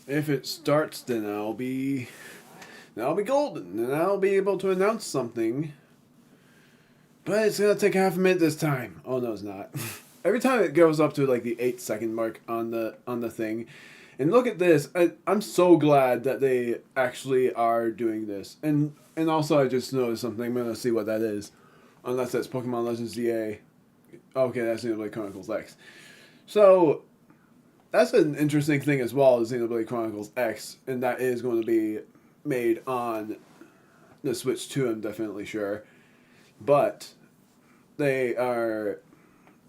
If it starts, then I'll be golden, and I'll be able to announce something. But it's gonna take half a minute this time. Oh no, it's not. Every time it goes up to like the 8 second mark on the thing, and look at this. I'm so glad that they actually are doing this. And also I just noticed something. I'm gonna see what that is, unless that's Pokemon Legends DA. Okay, that's Xenoblade Chronicles X. So that's an interesting thing as well as Xenoblade Chronicles X, and that is going to be made on the Switch 2. I'm definitely sure, but they are.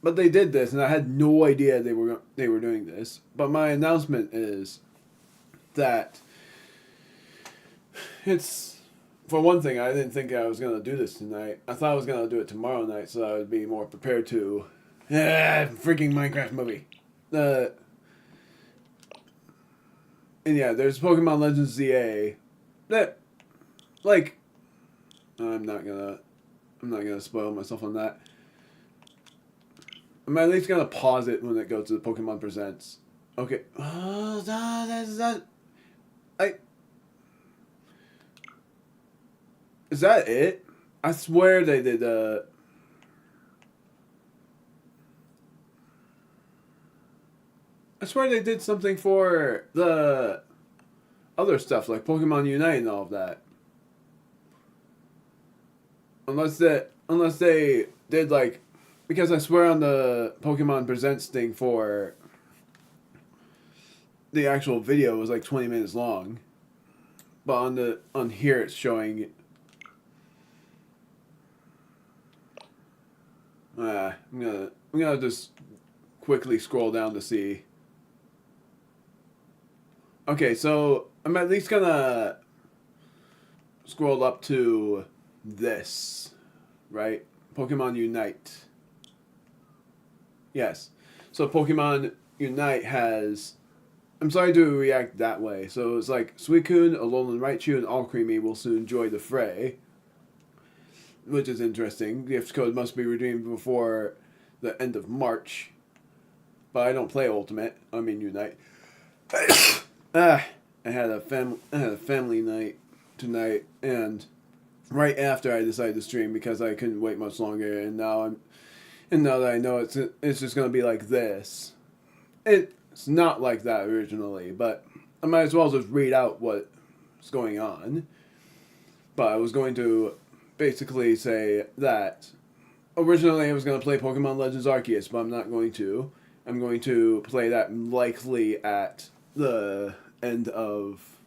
But they did this, and I had no idea they were doing this. But my announcement is that it's, for one thing, I didn't think I was gonna do this tonight. I thought I was gonna do it tomorrow night, so I would be more prepared to. Freaking Minecraft movie. Uh, and yeah, there's Pokemon Legends ZA that, like, I'm not gonna, I'm not gonna spoil myself on that. I'm at least gonna pause it when it goes to the Pokemon Presents. Okay. Oh, that's that. I. Is that it? I swear they did. I swear they did something for the other stuff like Pokemon Unite and all of that. Unless they did like, because I swear on the Pokemon Presents thing for the actual video was like 20 minutes long, but on here it's showing. I'm gonna just quickly scroll down to see. Okay, so I'm at least gonna scroll up to this, right? Pokemon Unite. Yes. So Pokemon Unite has. I'm sorry to react that way. So it's like Suicune, Alolan Raichu, and Alcremie will soon join the fray, which is interesting. Gift code must be redeemed before the end of March. But I don't play Ultimate. I mean Unite. I had a family night tonight, and right after I decided to stream because I couldn't wait much longer, and now that I know it's just gonna be like this. It's not like that originally, but I might as well just read out what's going on. But I was going to basically say that originally I was going to play Pokemon Legends Arceus, but I'm not going to. I'm going to play that likely at the end of,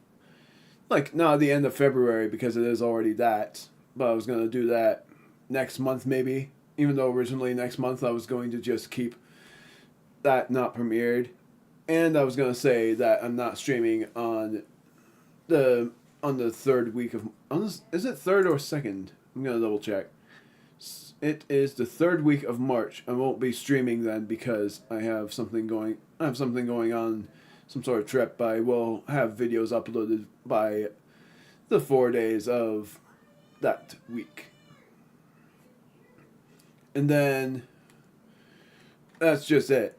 like, not the end of February because it is already that. But I was going to do that next month maybe. Even though originally next month I was going to just keep that not premiered. And I was going to say that I'm not streaming on the third week of, is it third or second? I'm going to double check. It is the third week of March. I won't be streaming then because I have something going on, some sort of trip, but I will have videos uploaded by the 4 days of that week. And then that's just it.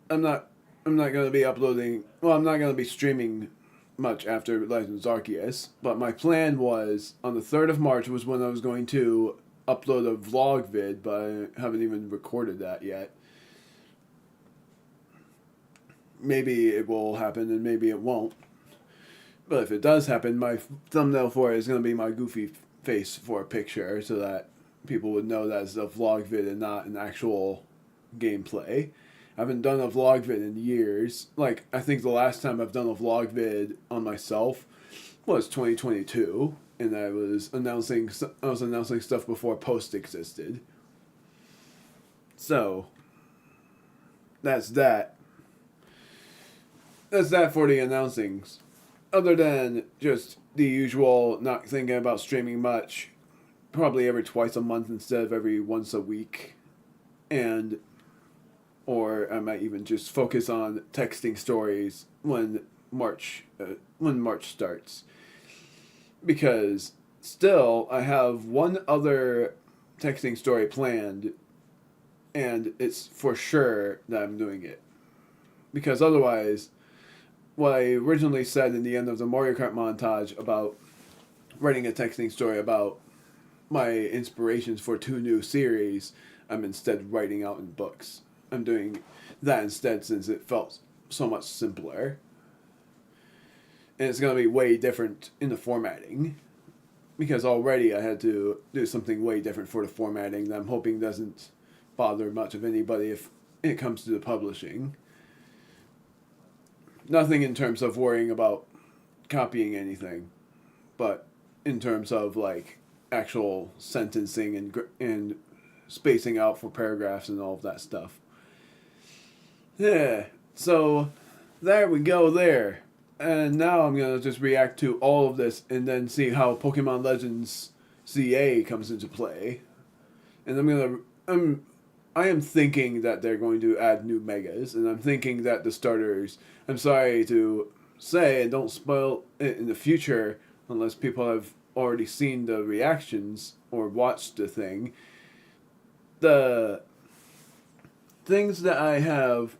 I'm not going to be uploading, well, I'm not going to be streaming much after Legends Arceus, but my plan was on the 3rd of March was when I was going to upload a vlog vid, but I haven't even recorded that yet. Maybe it will happen and maybe it won't. But if it does happen, my thumbnail for it is going to be my goofy face for a picture so that people would know that it's a vlog vid and not an actual gameplay. I haven't done a vlog vid in years. Like, I think the last time I've done a vlog vid on myself was 2022, and I was announcing stuff before Post existed. So, that's that. That's that for the announcings. Other than just the usual not thinking about streaming much, probably every twice a month instead of every once a week. And or I might even just focus on texting stories when March starts, because still I have one other texting story planned, and it's for sure that I'm doing it, because otherwise what I originally said in the end of the Mario Kart montage about writing a texting story about my inspirations for two new series, I'm instead writing out in books. I'm doing that instead since it felt so much simpler. And it's going to be way different in the formatting. Because already I had to do something way different for the formatting that I'm hoping doesn't bother much of anybody if it comes to the publishing. Nothing in terms of worrying about copying anything, but in terms of like actual sentencing and spacing out for paragraphs and all of that stuff. Yeah, so there we go there. And now I'm going to just react to all of this and then see how Pokemon Legends CA comes into play. And I am thinking that they're going to add new megas, and I'm thinking that the starters, I'm sorry to say, and don't spoil it in the future unless people have already seen the reactions or watched the thing. The things that I have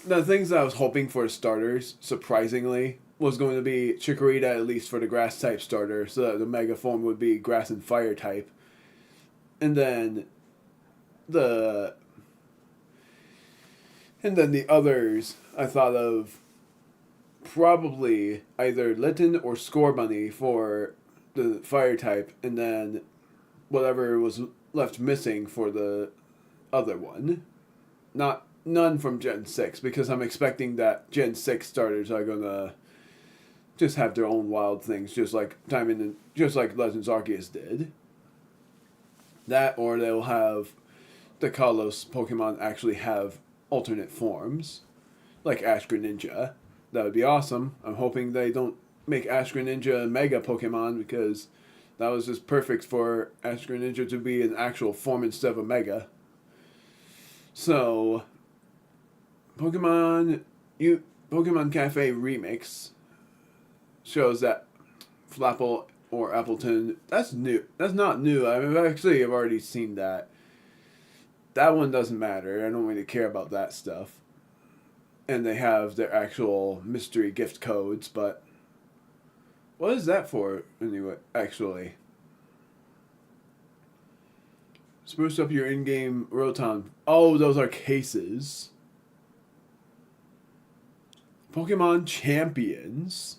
The things that I was hoping for starters, surprisingly, was going to be Chikorita at least for the grass type starter, so that the Mega form would be grass and fire type. And then the others I thought of probably either Litten or Scorbunny for the fire type, and then whatever was left missing for the other one. None from Gen 6, because I'm expecting that Gen 6 starters are gonna just have their own wild things, just like Legends Arceus did. That, or they'll have the Kalos Pokemon actually have alternate forms, like Ash Greninja. That would be awesome. I'm hoping they don't make Ash Greninja a Mega Pokemon, because that was just perfect for Ash Greninja to be an actual form instead of a Mega. So, Pokemon Cafe Remix shows that Flapple or Appleton, that's new. That's not new. I've already seen that. That one doesn't matter. I don't really care about that stuff. And they have their actual mystery gift codes, but what is that for anyway, actually? Spruce up your in-game Rotom. Oh, those are cases. Pokemon Champions.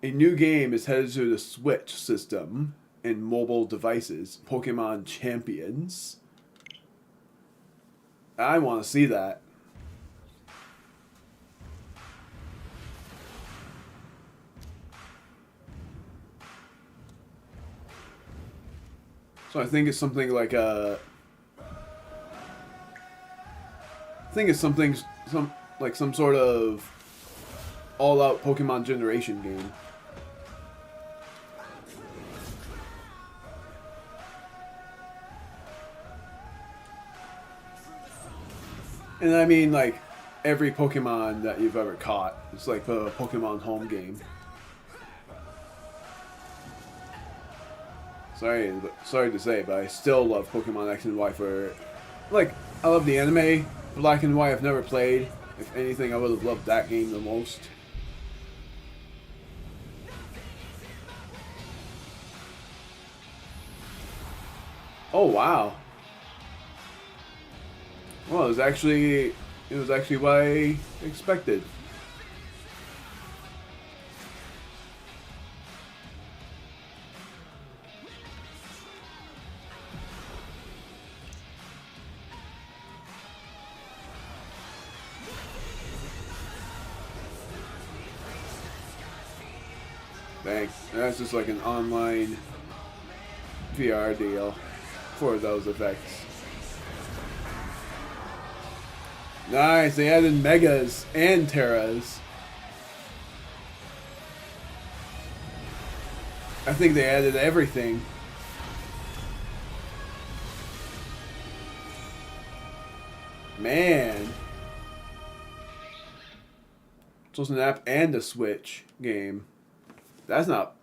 A new game is headed to the Switch system and mobile devices. Pokemon Champions. I want to see that. So I think it's something like a... I think it's some sort of all-out Pokemon generation game. And I mean, like, every Pokemon that you've ever caught. It's like a Pokemon home game. Sorry to say, but I still love Pokemon X and Y for... Like, I love the anime. Black and White I've never played. If anything, I would have loved that game the most. Oh, wow. Well, it was actually what I expected. Thanks. That's just like an online VR deal for those effects. Nice, they added Megas and Terras. I think they added everything. Man. So it's an app and a Switch game. That's not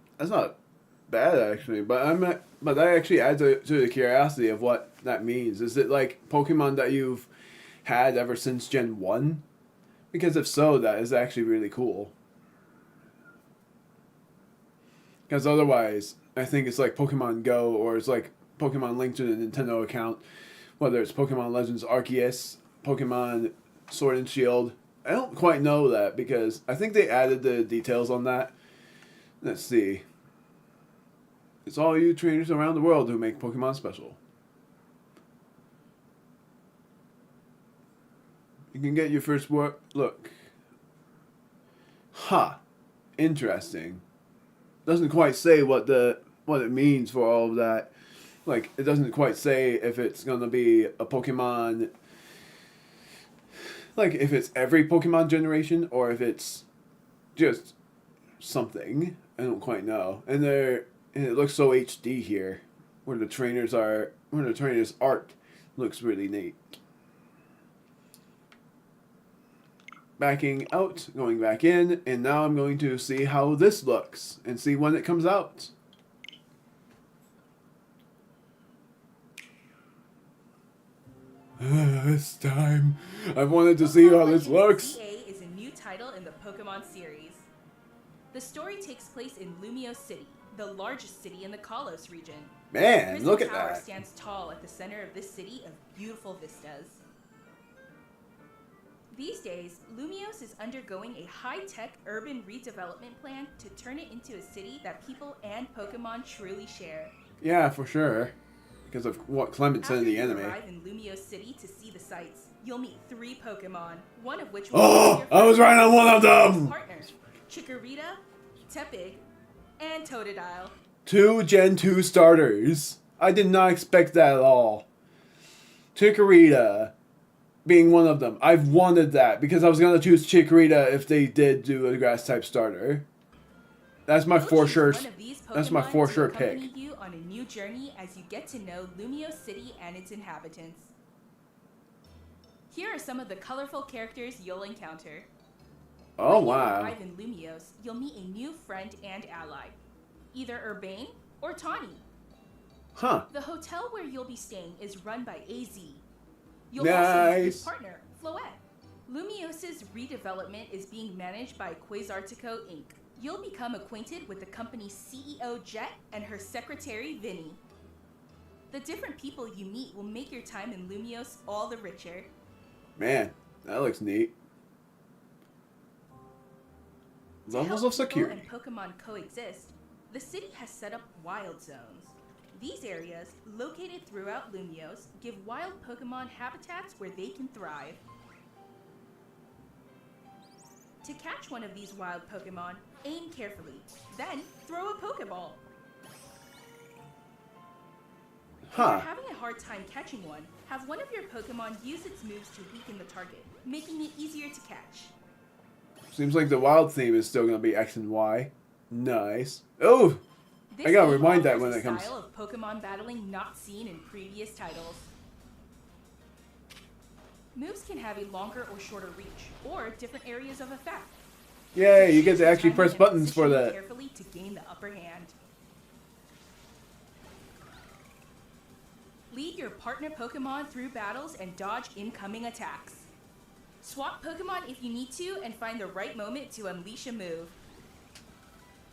bad actually, but that actually adds to the curiosity of what that means. Is it like Pokemon that you've had ever since Gen 1? Because if so, that is actually really cool. Because otherwise, I think it's like Pokemon Go or it's like Pokemon linked to the Nintendo account, whether it's Pokemon Legends Arceus, Pokemon Sword and Shield. I don't quite know that because I think they added the details on that. Let's see. It's all you trainers around the world who make Pokemon special. You can get your first look. Ha! Interesting. Doesn't quite say what it means for all of that. Like, it doesn't quite say if it's gonna be a Pokemon, like if it's every Pokemon generation or if it's just something. I don't quite know. And it looks so HD here, where the trainers art looks really neat. Backing out, going back in, and now I'm going to see how this looks and see when it comes out. This time, I've wanted to see how this looks. CA is a new title in the Pokemon series. The story takes place in Lumio City, the largest city in the Kalos region. Man, Prison look at Tower that. stands tall at the center of this city of beautiful vistas. These days, Lumios is undergoing a high-tech urban redevelopment plan to turn it into a city that people and Pokemon truly share. Yeah, for sure. Because of what Clement said in the anime. After you arrive in Lumios City to see the sights, you'll meet 3 Pokemon, one of which Oh, I was right on one of them! Partner, Chikorita, Tepig, and Totodile. 2 Gen 2 starters. I did not expect that at all. Chikorita being one of them. I've wanted that because I was going to choose Chikorita if they did do a grass type starter. That's my for sure pick. You on a new journey as you get to know Lumio City and its inhabitants. Here are some of the colorful characters you'll encounter. Oh, when wow. you arrive in Lumios, you'll meet a new friend and ally, either Urbane or Tourney. Huh. The hotel where you'll be staying is run by AZ. You'll Nice. also meet his partner, Floette. Lumios' redevelopment is being managed by Quasartico Inc. You'll become acquainted with the company's CEO Jet and her secretary Vinny. The different people you meet will make your time in Lumios all the richer. Man, that looks neat. Levels of security. And Pokemon coexist, the city has set up wild zones. These areas, located throughout Lumios, give wild Pokemon habitats where they can thrive. To catch one of these wild Pokemon, aim carefully, then throw a Pokeball. If you're having a hard time catching one, have one of your Pokemon use its moves to weaken the target, making it easier to catch. Seems like the wild theme is still going to be X and Y. Nice. Oh! This I gotta game rewind that offers when a it comes. style of Pokemon battling not seen in previous titles. Moves can have a longer or shorter reach, or different areas of effect. Yay, you get to actually press buttons for that. Carefully to gain the upper hand. Lead your partner Pokemon through battles and dodge incoming attacks. Swap Pokemon if you need to and find the right moment to unleash a move.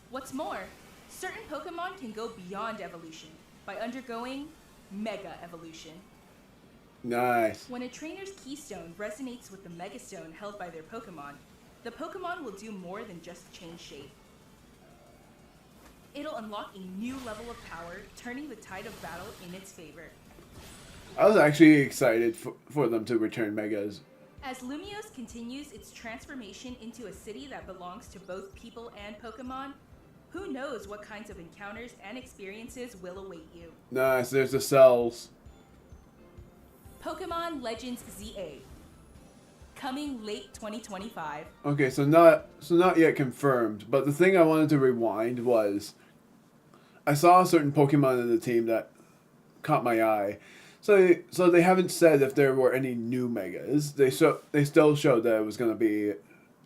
What's more, certain Pokemon can go beyond evolution by undergoing Mega Evolution. Nice. When a trainer's keystone resonates with the Megastone held by their Pokemon, the Pokemon will do more than just change shape. It'll unlock a new level of power, turning the tide of battle in its favor. I was actually excited for them to return Megas. As Lumios continues its transformation into a city that belongs to both people and Pokemon, who knows what kinds of encounters and experiences will await you. Nice, there's the cells. Pokemon Legends ZA. Coming late 2025. Okay, so not yet confirmed, but the thing I wanted to rewind was I saw a certain Pokemon in the team that caught my eye. So they haven't said if there were any new Megas. They still showed that it was going to be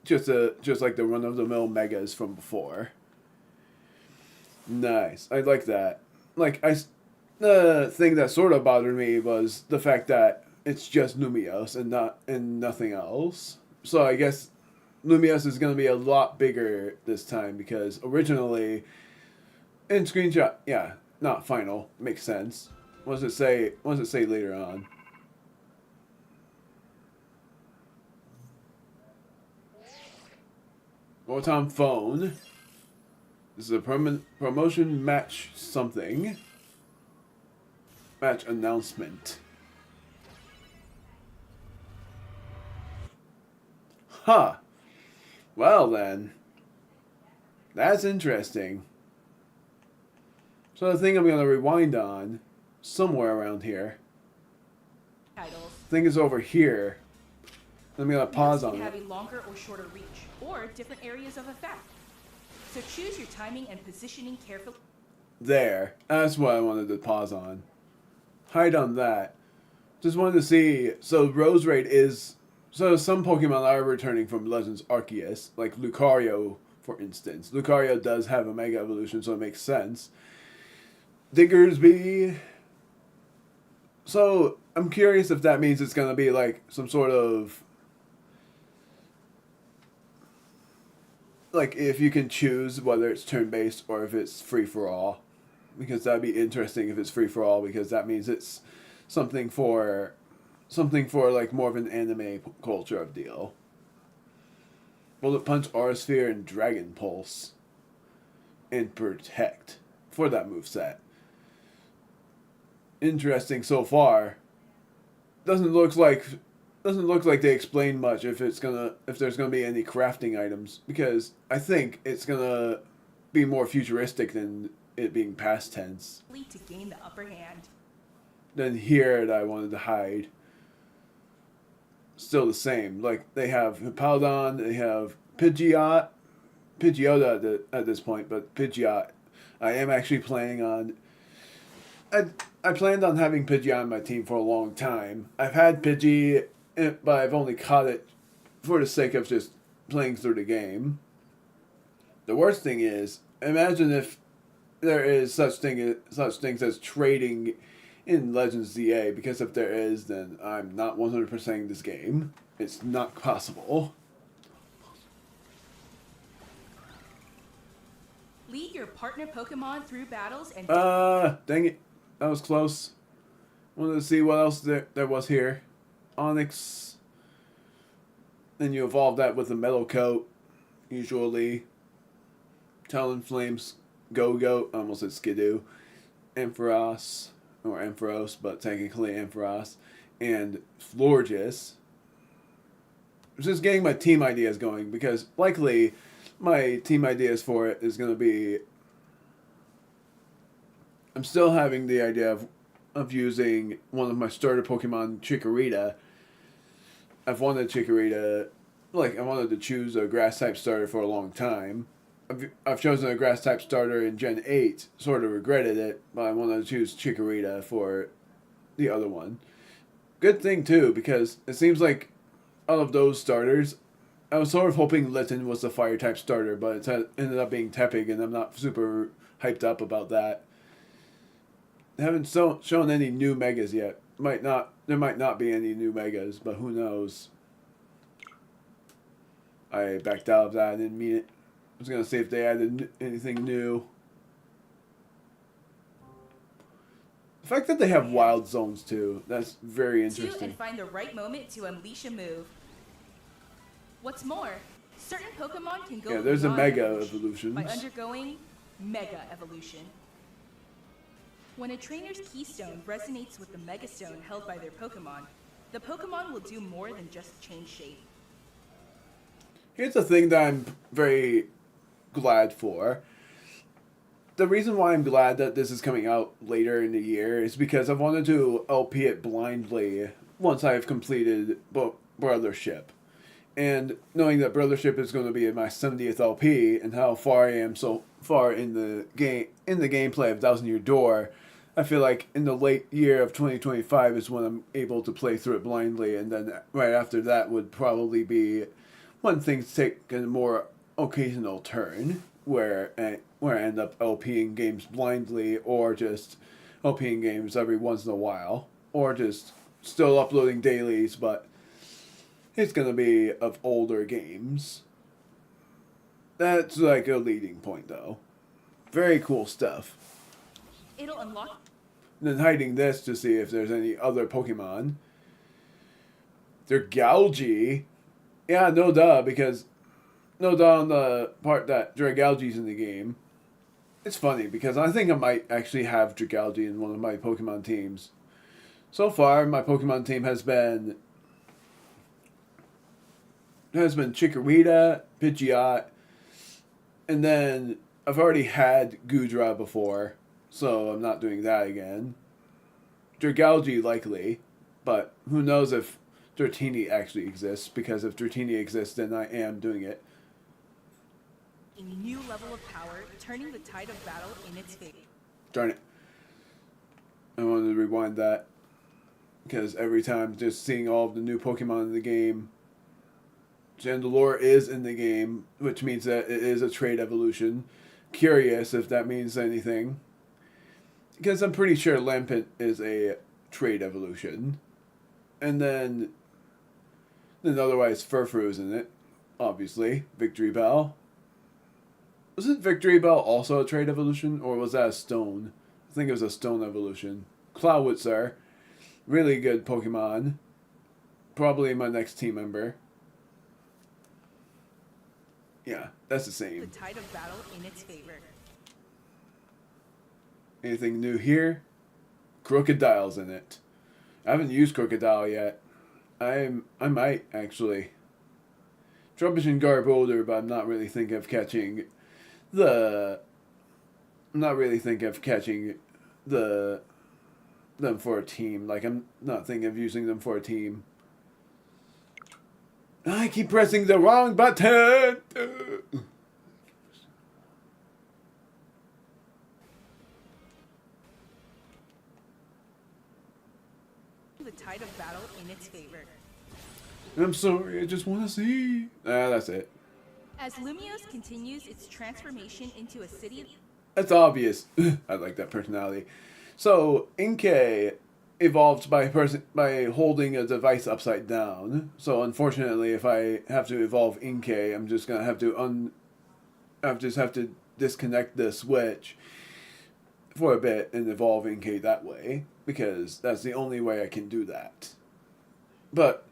just like the run-of-the-mill Megas from before. Nice. I like that. The thing that sort of bothered me was the fact that it's just Lumios and nothing else. So I guess Lumiose is going to be a lot bigger this time because originally in screenshot, yeah, not final, makes sense. What does it say? What does it say later on? Rotom phone. This is a promotion match something. Match announcement. Huh. Well then. That's interesting. So the thing I'm going to rewind on, somewhere around here. Titles. Thing is over here. I'm going to pause Moves on can have it. a longer or shorter reach, or different areas of effect. So choose your timing and positioning carefully. There. That's what I wanted to pause on. Hide on that. Just wanted to see. So Rose Raid is. So some Pokemon are returning from Legends Arceus, like Lucario, for instance. Lucario does have a Mega Evolution, so it makes sense. Diggersby. So I'm curious if that means it's gonna be like some sort of. Like if you can choose whether it's turn based or if it's free for all. Because that'd be interesting if it's free for all, because that means it's something for like more of an anime culture of deal. Bullet Punch, Aura Sphere, and Dragon Pulse, and Protect for that moveset. Interesting so far. Doesn't look like they explain much if there's gonna be any crafting items, because I think it's gonna be more futuristic than it being past tense. To gain the upper hand. Then here that I wanted to hide. Still the same. Like they have Hippowdon, they have Pidgeot, Pidgeotto at this point, but Pidgeot, I am actually planning on. I planned on having Pidgeot on my team for a long time. I've had Pidgey, but I've only caught it for the sake of just playing through the game. The worst thing is, imagine if there is such things as trading in Legends ZA, because if there is, then I'm not 100%ing this game. It's not possible. Lead your partner Pokemon through battles and... Dang it. That was close. Wanted to see what else there was here. Onyx. Then you evolve that with a Metal Coat, usually. Talonflames, Go-Go, I almost said Skidoo. Ampharos, or Ampharos, but technically Ampharos. And Florges. Just getting my team ideas going, because likely my team ideas for it is going to be... I'm still having the idea of using one of my starter Pokemon, Chikorita. I've wanted Chikorita... I wanted to choose a Grass-type starter for a long time. I've chosen a Grass-type starter in Gen 8. Sort of regretted it, but I wanted to choose Chikorita for the other one. Good thing, too, because it seems like out of those starters, I was sort of hoping Litten was the Fire-type starter, but it ended up being Tepig, and I'm not super hyped up about that. They haven't shown any new Megas yet. There might not be any new Megas, but who knows. I backed out of that. I didn't mean it. I was going to see if they added anything new. The fact that they have wild zones too, that's very interesting. And find the right moment to unleash a move. What's more, certain Pokemon can go there's a Mega Evolution by Evolutions. undergoing Mega Evolution. When a trainer's keystone resonates with the Mega Stone held by their Pokemon, the Pokemon will do more than just change shape. Here's the thing that I'm very glad for. The reason why I'm glad that this is coming out later in the year is because I've wanted to LP it blindly once I've completed Brothership. And knowing that Brothership is going to be my 70th LP and how far I am so far in the gameplay of Thousand Year Door, I feel like in the late year of 2025 is when I'm able to play through it blindly, and then right after that would probably be when things take a more occasional turn, where I end up LPing games blindly, or just LPing games every once in a while, or just still uploading dailies, but it's gonna be of older games. That's like a leading point, though. Very cool stuff. It'll unlock. Then hiding this to see if there's any other Pokemon. They're Galgi. Yeah, no duh, because no duh on the part that Dragalgi's in the game. It's funny because I think I might actually have Dragalgi in one of my Pokemon teams. So far, my Pokemon team has been Chikorita, Pidgeot, and then I've already had Gudra before, so I'm not doing that again. Dragalgi likely, but who knows if Tourney actually exists, because if Tourney exists, then I am doing it. A new level of power, turning the tide of battle in its favor. Darn it. I wanted to rewind that, because every time just seeing all of the new Pokemon in the game, Chandelure is in the game, which means that it is a trade evolution. Curious if that means anything, because I'm pretty sure Lampent is a trade evolution. And then otherwise Furfru's in it, obviously. Victory Bell. Wasn't Victory Bell also a trade evolution, or was that a stone? I think it was a stone evolution. Cloudwitzer, really good Pokemon. Probably my next team member. Yeah, that's the same. The tide of battle in its favor. Anything new here? Crocodile's in it. I haven't used Crocodile yet. I might actually. Trubbish and Garbodor, but I'm not really thinking of catching them for a team. Like, I'm not thinking of using them for a team. I keep pressing the wrong button! The tide of battle in its favor. I'm sorry, I just want to see. That's it. As Lumiose continues its transformation into a city. That's obvious. I like that personality. So, Inkay evolved by holding a device upside down. So, unfortunately, if I have to evolve Inkay, I'm just gonna have to disconnect the switch for a bit and evolve Inkay that way, because that's the only way I can do that. But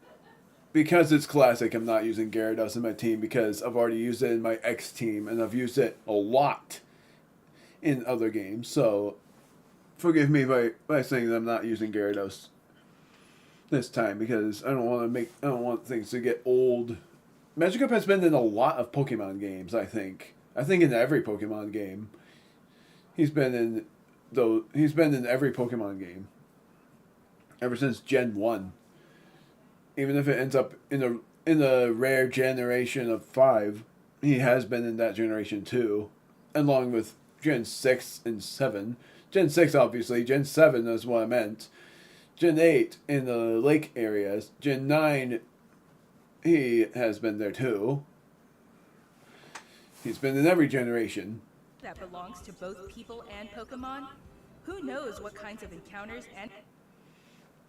because it's classic, I'm not using Gyarados in my team, because I've already used it in my X team, and I've used it a lot in other games. So forgive me by saying that I'm not using Gyarados this time, because I don't want things to get old. Magikarp has been in a lot of Pokemon games, I think. I think in every Pokemon game. He's been in every Pokemon game ever since Gen 1. Even if it ends up in a rare generation of 5, he has been in that generation too, along with Gen 6 and 7. Gen 6, obviously. Gen 7 is what I meant. Gen 8 in the lake areas. Gen 9, he has been there too. He's been in every generation. That belongs to both people and Pokemon. Who knows what kinds of encounters and...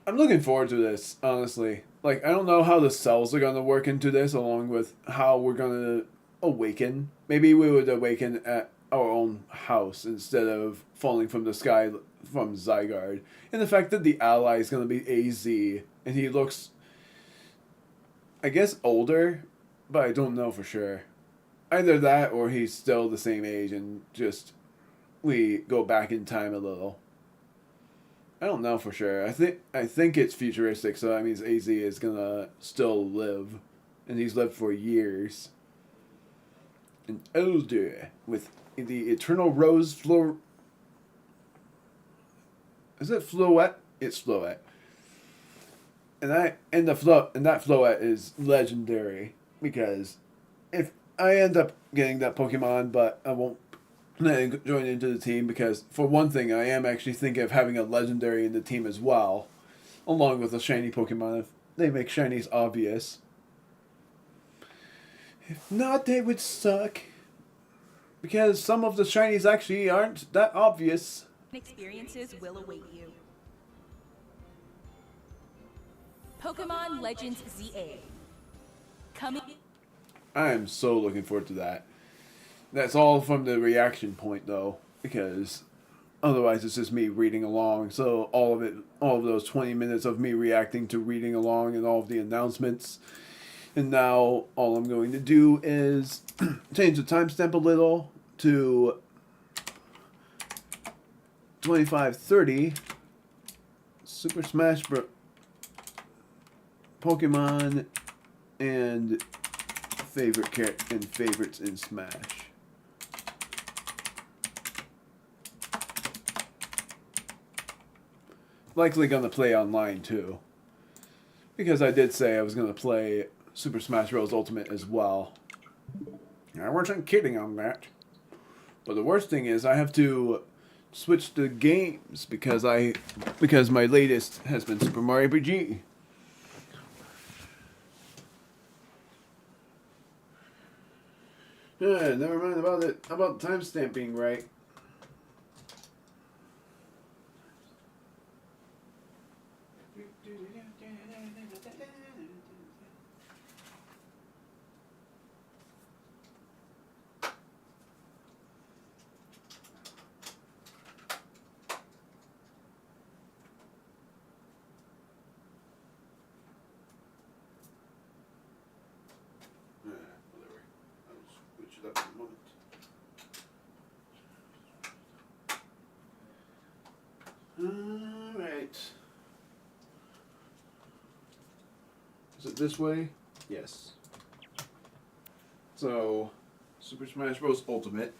I'm looking forward to this, honestly. Like, I don't know how the cells are going to work into this, along with how we're going to awaken. Maybe we would awaken at our own house instead of falling from the sky from Zygarde. And the fact that the ally is going to be AZ, and he looks, I guess, older, but I don't know for sure. Either that or he's still the same age and just we go back in time a little. I don't know for sure. I think it's futuristic, so that means AZ is gonna still live, and he's lived for years. And older with the Eternal Rose Floor. Is it Floette? It's Floette. And that Floette is legendary, because if I end up getting that Pokemon, but I won't join into the team, because for one thing, I am actually thinking of having a legendary in the team as well, along with a shiny Pokemon if they make shinies obvious. If not, they would suck, because some of the shinies actually aren't that obvious. Experiences will await you. Pokemon Legends ZA. coming. I am so looking forward to that. That's all from the reaction point though, because otherwise it's just me reading along. So all of it, all of those 20 minutes of me reacting to reading along and all of the announcements. And now all I'm going to do is change the timestamp a little to 25:30. Super Smash Bros. Pokemon and favorites in Smash. Likely gonna play online too, because I did say I was gonna play Super Smash Bros. Ultimate as well. I wasn't kidding on that. But the worst thing is I have to switch the games because my latest has been Super Mario RPG. Yeah, never mind about it. How about timestamp being right? Whatever. I'll switch it up in a moment. Alright. Is it this way? Yes. So, Super Smash Bros. Ultimate.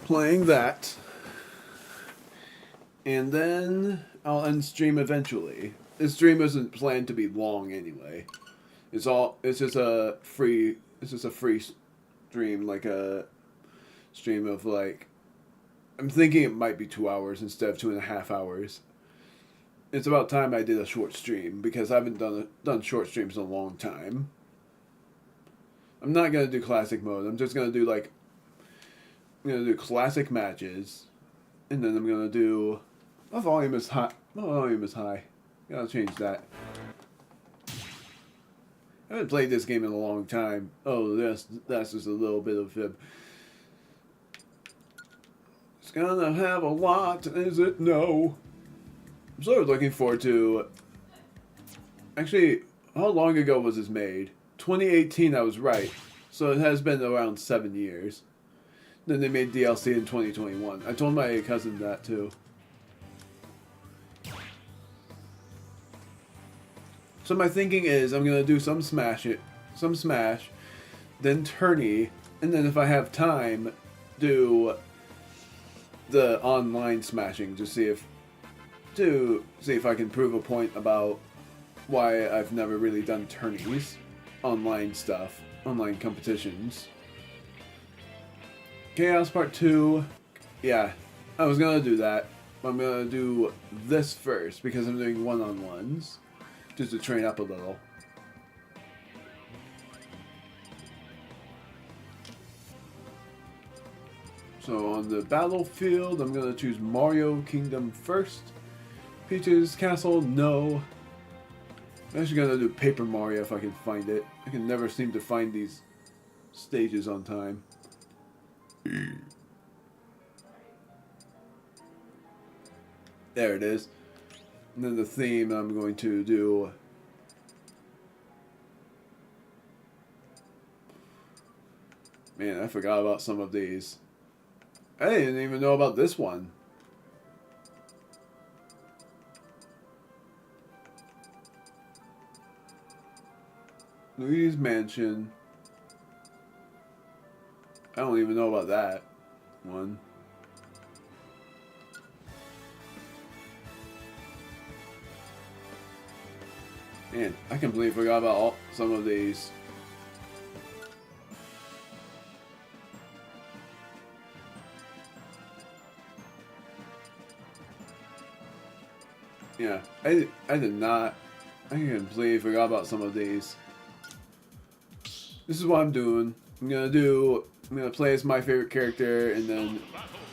Playing that. And then I'll end stream eventually. This stream isn't planned to be long anyway. It's just a free stream, like a stream of like, I'm thinking it might be 2 hours instead of 2.5 hours. It's about time I did a short stream because I haven't done short streams in a long time. I'm not gonna do classic mode. I'm just gonna do classic matches, and then I'm gonna do. My volume is high. My volume is high. Gotta change that. I haven't played this game in a long time. Oh, that's just a little bit of fib. It's gonna have a lot, is it? No. I'm sort of looking forward to... Actually, how long ago was this made? 2018, I was right. So it has been around 7 years. Then they made DLC in 2021. I told my cousin that too. So my thinking is I'm gonna do some Smash, then Tourney, and then if I have time, do the online smashing to see if I can prove a point about why I've never really done tourneys, online stuff, online competitions. Chaos Part 2, yeah, I was gonna do that, but I'm gonna do this first because I'm doing one-on-ones. Just to train up a little. So on the battlefield, I'm gonna choose Mario Kingdom first. Peach's Castle, no. I'm actually gonna do Paper Mario if I can find it. I can never seem to find these stages on time. There it is. And then the theme I'm going to do. Man, I forgot about some of these. I didn't even know about this one. Luigi's Mansion. I don't even know about that one. Man, I completely forgot about some of these. Yeah, I did not. I completely forgot about some of these. This is what I'm doing. I'm gonna play as my favorite character, and then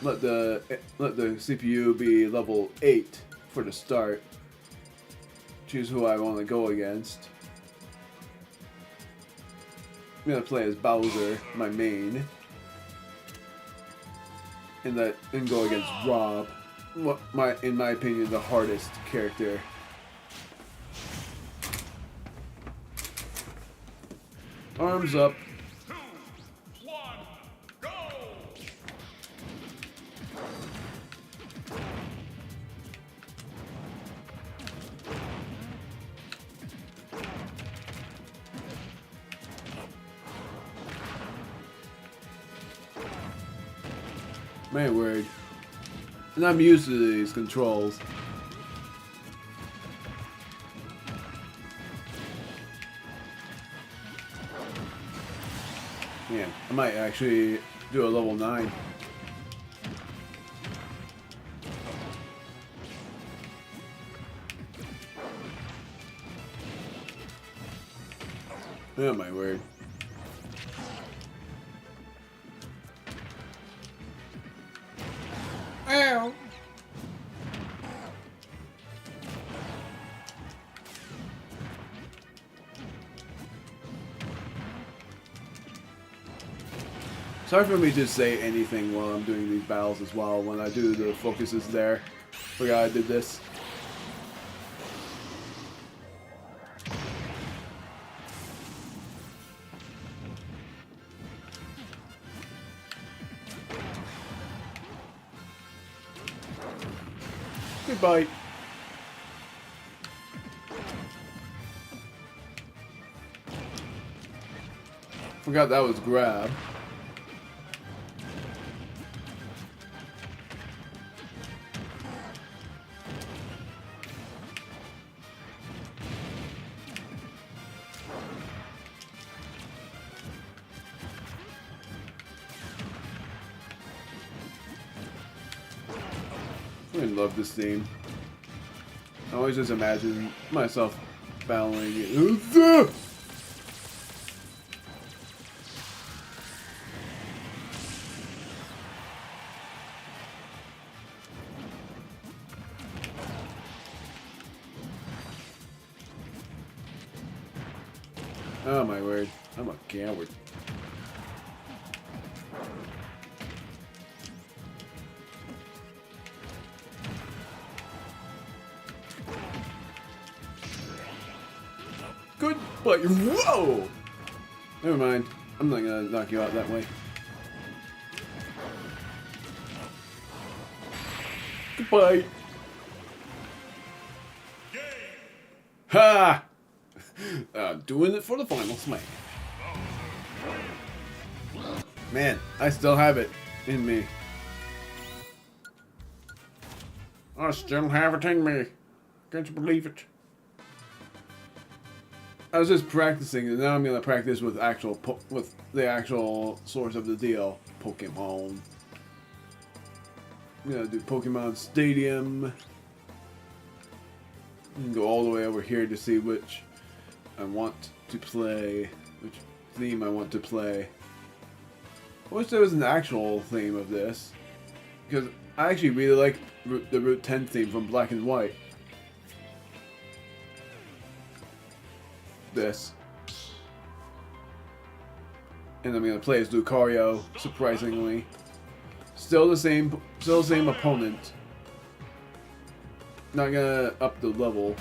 let the CPU be level 8 for the start. Choose who I want to go against. I'm gonna play as Bowser, my main, and go against Rob. In my opinion, the hardest character. Arms up. 2, 1, go! My word. And I'm used to these controls. Yeah, I might actually do a level 9. Oh my word. Ow! Sorry for me to say anything while I'm doing these battles as well. When I do the focuses there. Forgot I did this. Goodbye. Forgot that was grab. I love this theme. I always just imagine myself battling it. Oh my word, I'm a coward. Good, but whoa! Never mind. I'm not gonna knock you out that way. Goodbye. Ha! Doing it for the final smack. Man, I still have it in me. I still have it in me. Can't you believe it? I was just practicing, and now I'm gonna practice with the actual source of the deal, Pokemon. I'm gonna do Pokemon Stadium. You can go all the way over here to see which I want to play, which theme I want to play. I wish there was an actual theme of this, because I actually really like the Route 10 theme from Black and White. This. And I'm gonna play as Lucario, surprisingly. Still the same opponent. Not gonna up the level.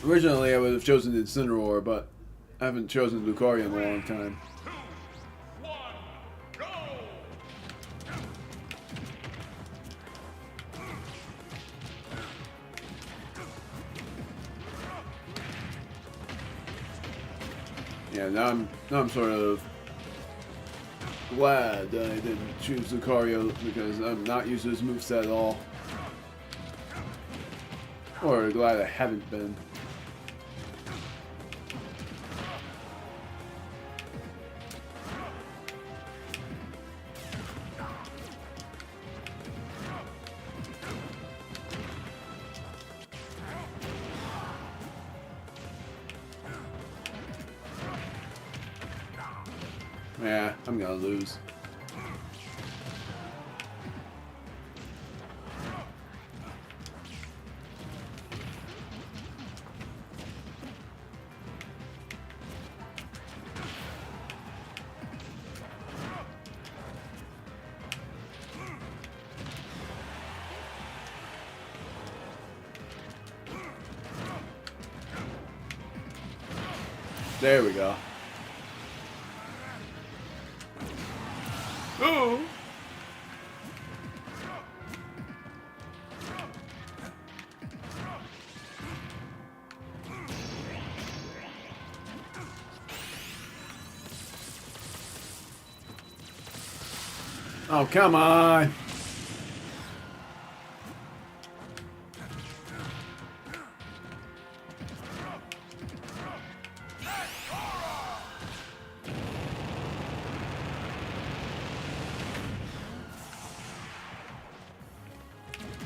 Originally I would have chosen Incineroar, but I haven't chosen Lucario in a long time. 2, 1, go! Yeah, now I'm sort of glad that I didn't choose Lucario because I'm not used to his moveset at all. Or glad I haven't been. Yeah, I'm gonna lose. There we go. Oh! Oh, come on!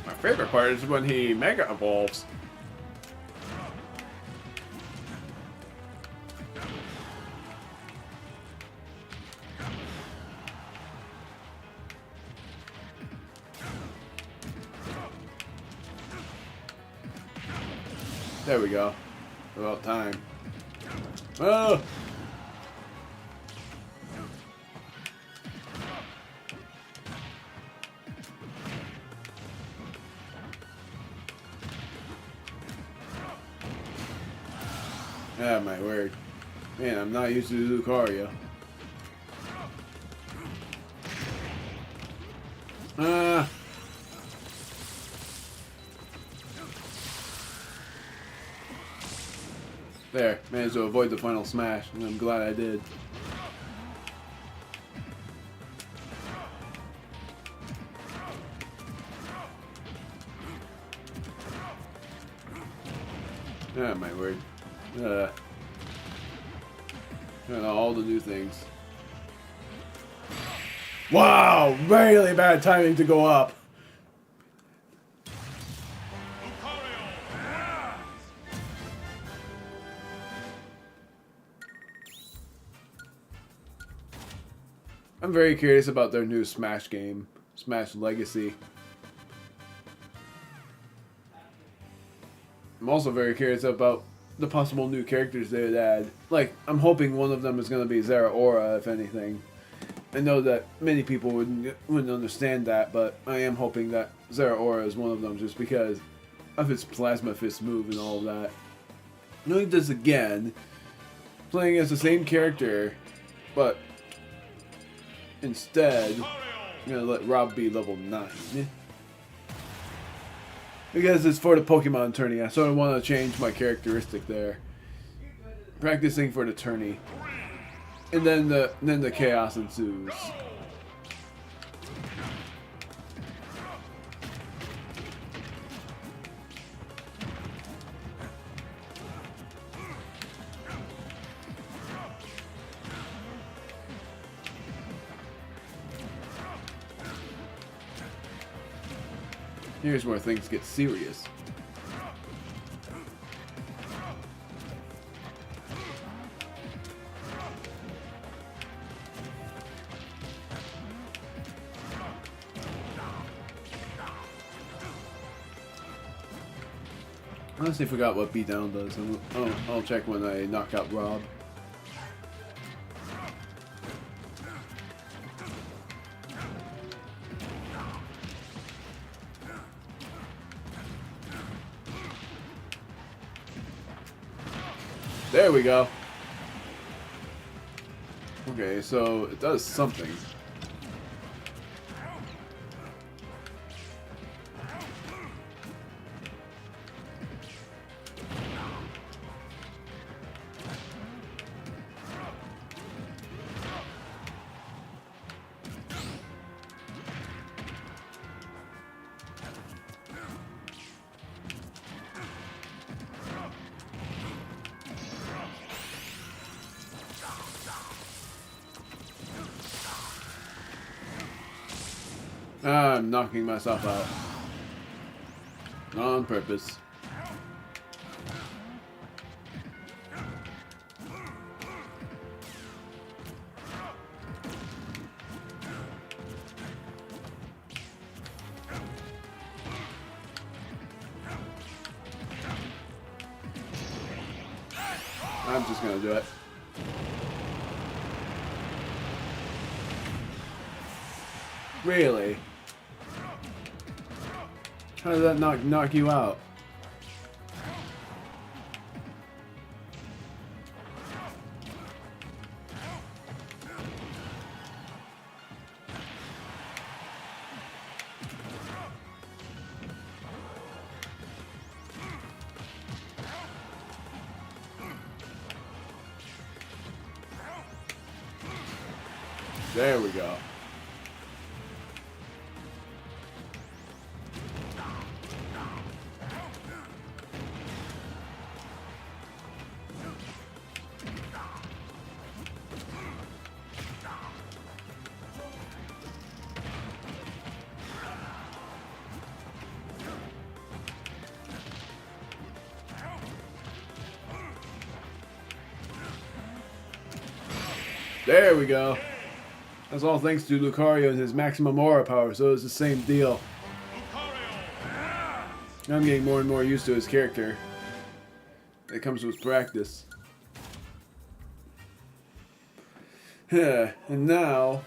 My favorite part is when he mega evolves. There we go. About time. Oh! Ah, my word. Man, I'm not used to Lucario. Ah! There, managed to avoid the final smash, and I'm glad I did. Ah, my word. All the new things. Wow! Really bad timing to go up. I'm very curious about their new Smash game, Smash Legacy. I'm also very curious about the possible new characters they would add. Like, I'm hoping one of them is going to be Zeraora, if anything. I know that many people wouldn't understand that, but I am hoping that Zeraora is one of them just because of its Plasma Fist move and all of that. Knowing this again, playing as the same character, but instead, I'm going to let Rob be level 9. Because it's for the Pokemon Tourney, I sort of want to change my characteristic there. Practicing for the Tourney. And then the chaos ensues. Here's where things get serious. I honestly forgot what beatdown does. I'll check when I knock out Rob. There we go. Okay, so it does something. I'm knocking myself out. On purpose. I'm just gonna do it. Really? How did that knock you out? There we go. There we go. That's all thanks to Lucario and his maximum aura power, so it's the same deal. I'm getting more and more used to his character. It comes with practice. And now,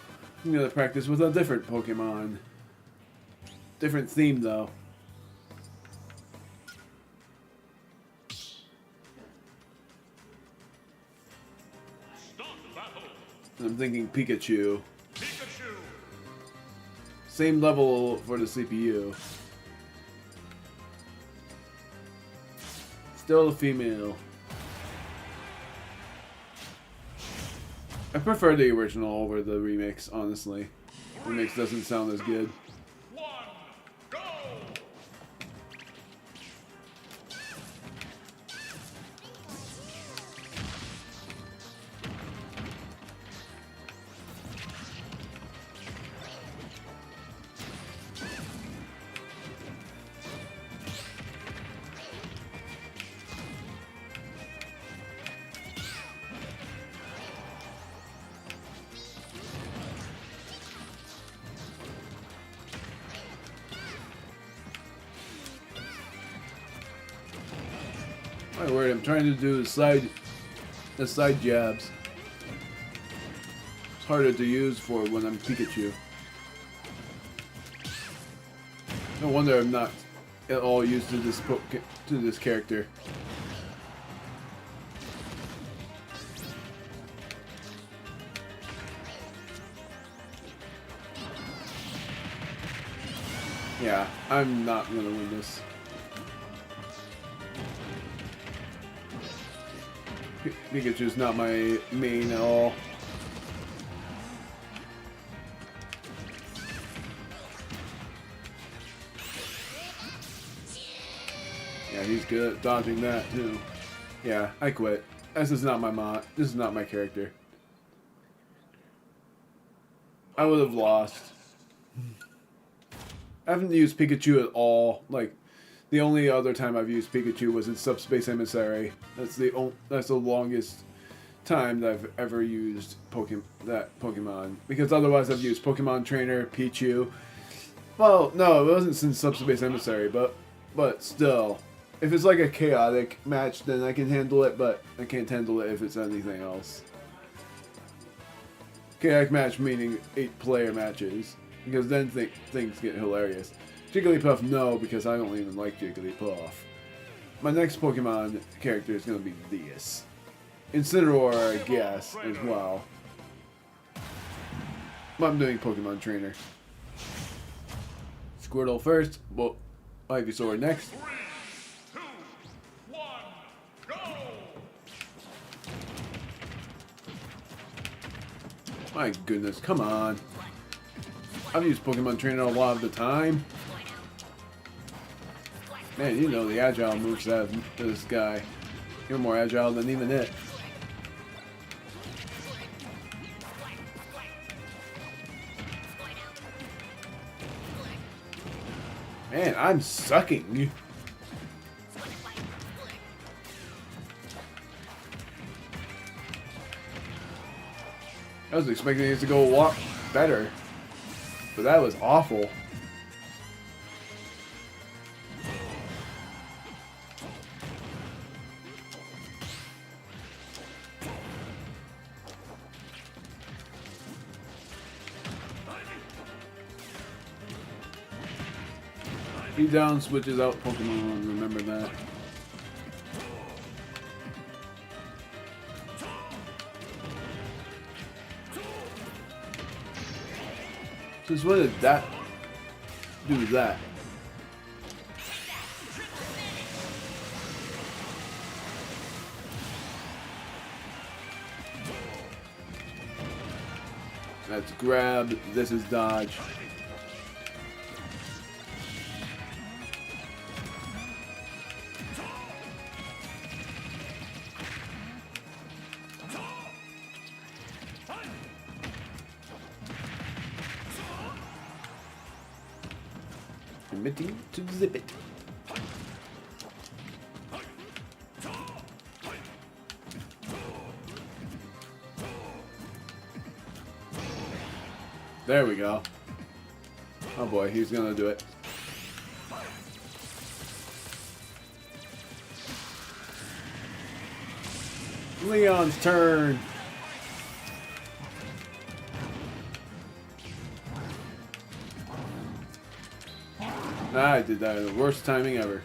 I'm gonna practice with a different Pokemon. Different theme though. I'm thinking Pikachu. Pikachu. Same level for the CPU. Still a female. I prefer the original over the remix, honestly. Remix doesn't sound as good. 1, go! My word, I'm trying to do the side jabs. It's harder to use for when I'm Pikachu. No wonder I'm not at all used to this character. Yeah, I'm not gonna win this. Pikachu's not my main at all. Yeah, he's good at dodging that too. Yeah, I quit. This is not my mod. This is not my character. I would have lost. I haven't used Pikachu at all. Like, the only other time I've used Pikachu was in Subspace Emissary. That's the longest time that I've ever used that Pokemon. Because otherwise I've used Pokemon Trainer, Pichu. Well, no, it wasn't since Subspace Emissary, but still. If it's like a chaotic match, then I can handle it, but I can't handle it if it's anything else. Chaotic match meaning 8-player matches. Because then things get hilarious. Jigglypuff, no, because I don't even like Jigglypuff. My next Pokemon character is going to be this. Incineroar, I guess, as well. But I'm doing Pokemon Trainer. Squirtle first, well, Ivysaur next. 3, 2, 1, go! My goodness, come on. I've used Pokemon Trainer a lot of the time. Man, you know the agile moveset of this guy. You're more agile than even it. Man, I'm sucking. I was expecting it to go a lot better. But that was awful. Beat down switches out Pokemon, remember that. Since when did that do that? That's grab. This is dodge. Committing to zip it. There we go. Oh boy, he's gonna do it. Leon's turn. I did that in the worst timing ever.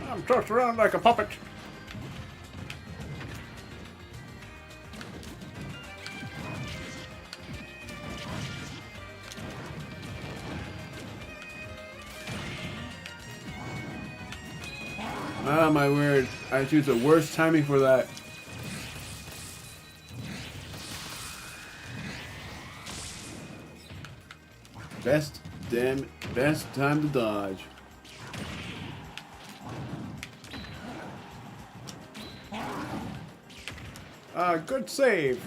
I'm tossed around like a puppet. Ah, my word. I choose the worst timing for that. Best time to dodge. Good save.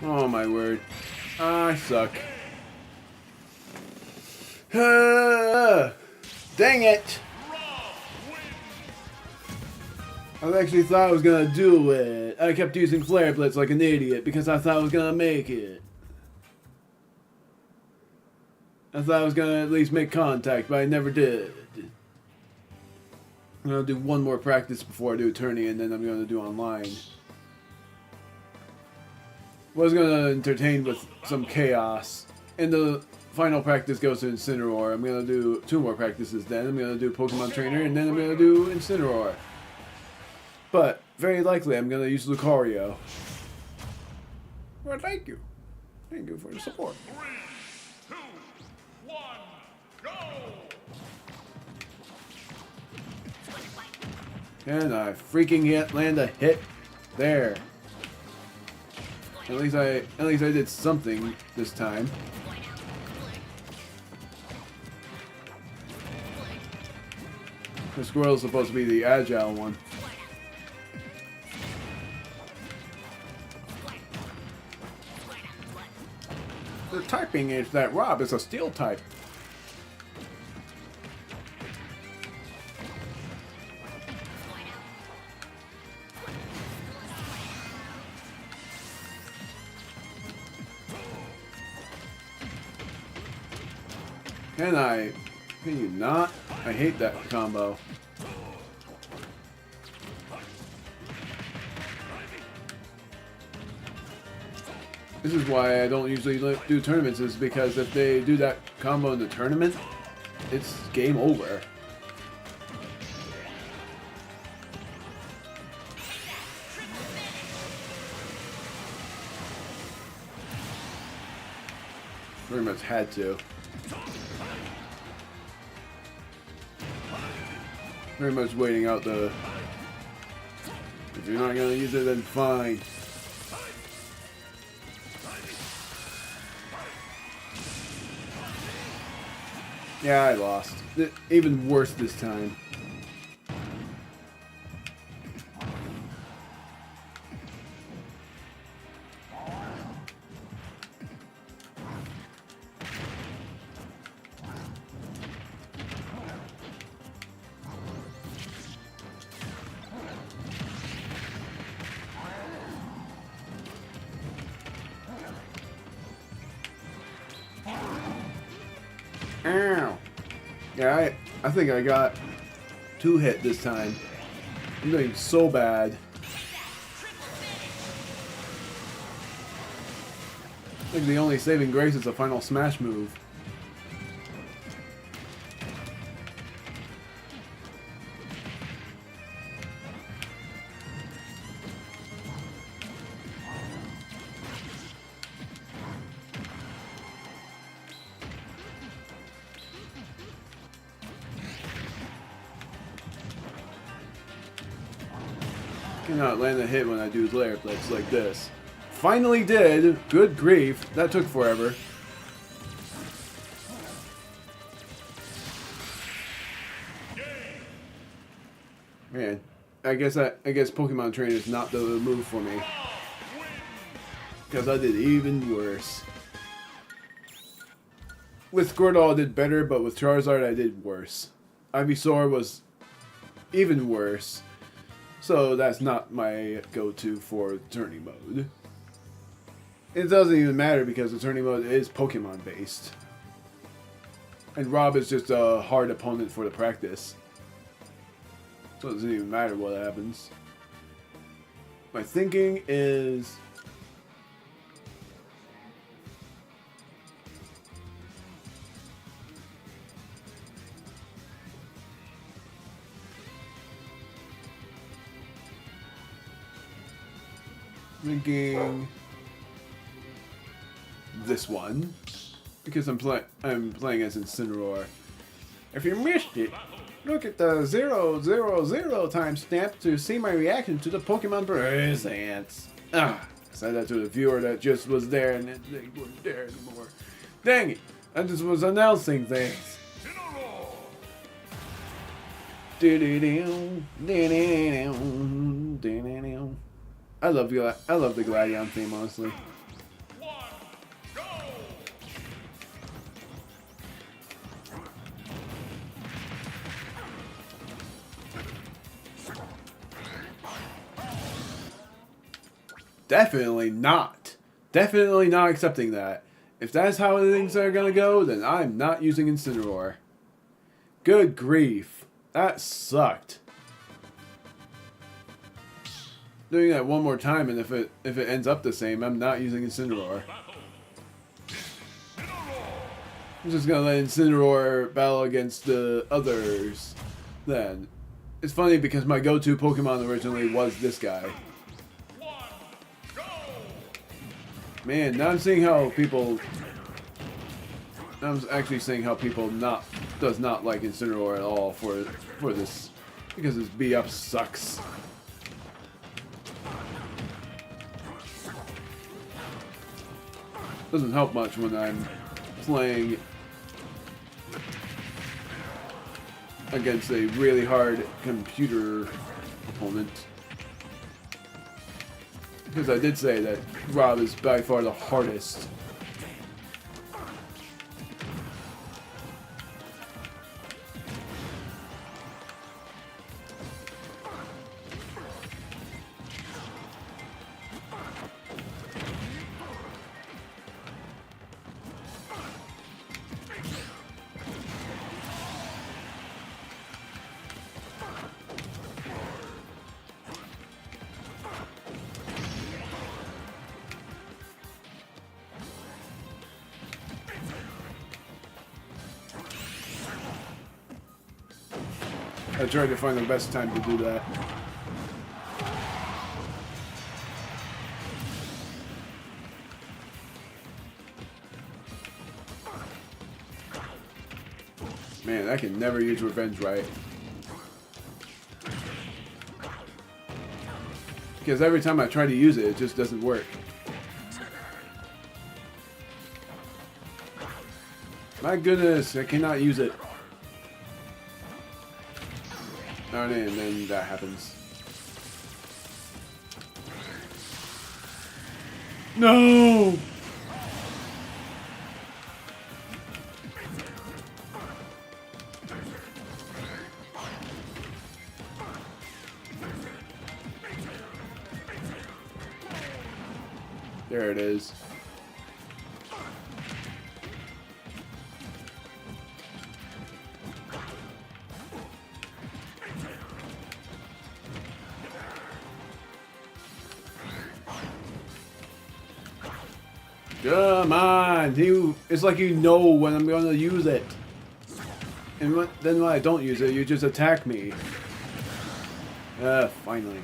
Oh my word. I suck. Dang it! I actually thought I was gonna do it. I kept using Flare Blitz like an idiot because I thought I was gonna make it. I thought I was gonna at least make contact, but I never did. I'm gonna do one more practice before I do Tourney, and then I'm gonna do online. Was gonna entertain with some chaos. And the final practice goes to Incineroar. I'm gonna do 2 more practices then. I'm gonna do Pokemon Trainer, and then I'm gonna do Incineroar. But, very likely, I'm going to use Lucario. Well, thank you. Thank you for the support. 3, 2, 1, go! And I freaking land a hit there. At least I did something this time. The squirrel's supposed to be the agile one. The typing is that Rob is a steel type. Can you not? I hate that combo. This is why I don't usually do tournaments, is because if they do that combo in the tournament, it's game over. Pretty much had to. Very much waiting out the... If you're not going to use it, then fine. Yeah, I lost. Even worse this time. Ow. Yeah, I think I got 2 hit this time. I'm doing so bad. I think the only saving grace is the final smash move. Cannot land a hit when I do layer flips like this. Finally did! Good grief. That took forever. Man, I guess Pokemon Trainer is not the move for me. Because I did even worse. With Squirtle I did better, but with Charizard I did worse. Ivysaur was even worse. So that's not my go-to for Tourney mode. It doesn't even matter because the Tourney mode is Pokemon based. And Rob is just a hard opponent for the practice. So it doesn't even matter what happens. My thinking is... thinking this one because I'm playing as Incineroar. If you missed it, look at the 000 timestamp to see my reaction to the Pokemon presents. I said that to the viewer that just was there and they weren't there anymore. Dang it! I just was announcing things. I love the Gladion theme, honestly. Definitely not. Definitely not accepting that. If that's how things are gonna go, then I'm not using Incineroar. Good grief. That sucked. Doing that one more time, and if it ends up the same, I'm not using Incineroar. I'm just gonna let Incineroar battle against the others. Then it's funny because my go-to Pokemon originally was this guy. Man, now I'm seeing how people. I'm actually seeing how people does not like Incineroar at all for this because his beat up sucks. Doesn't help much when I'm playing against a really hard computer opponent. Because I did say that Rob is by far the hardest. I tried to find the best time to do that. Man, I can never use revenge right. Because every time I try to use it, it just doesn't work. My goodness, I cannot use it. And then that happens. No! There it is. Come on! It's like you know when I'm going to use it. And then when I don't use it, you just attack me. Finally.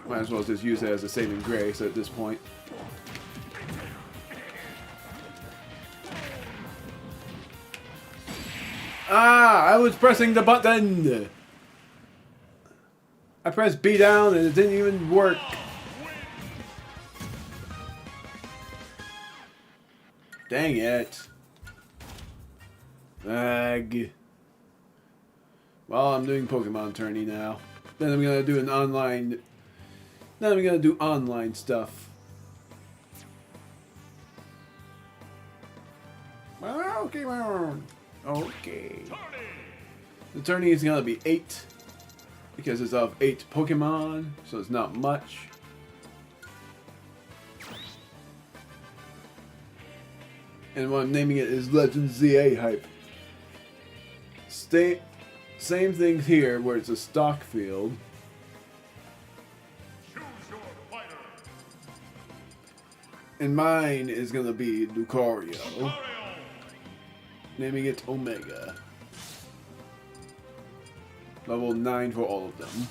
Might as well just use it as a saving grace at this point. Ah! I was pressing the button! I pressed B down and it didn't even work. Dang it. Ag. Well, I'm doing Pokemon Tourney now. Then I'm gonna do an online... Then I'm gonna do online stuff. Pokemon! Okay. The tourney is gonna be 8. Because it's of 8 Pokemon, so it's not much. And what I'm naming it is Legends ZA Hype. Same thing here, where it's a stock field. Choose your fighter. And mine is gonna be Lucario. Mario. Naming it Omega. Level 9 for all of them.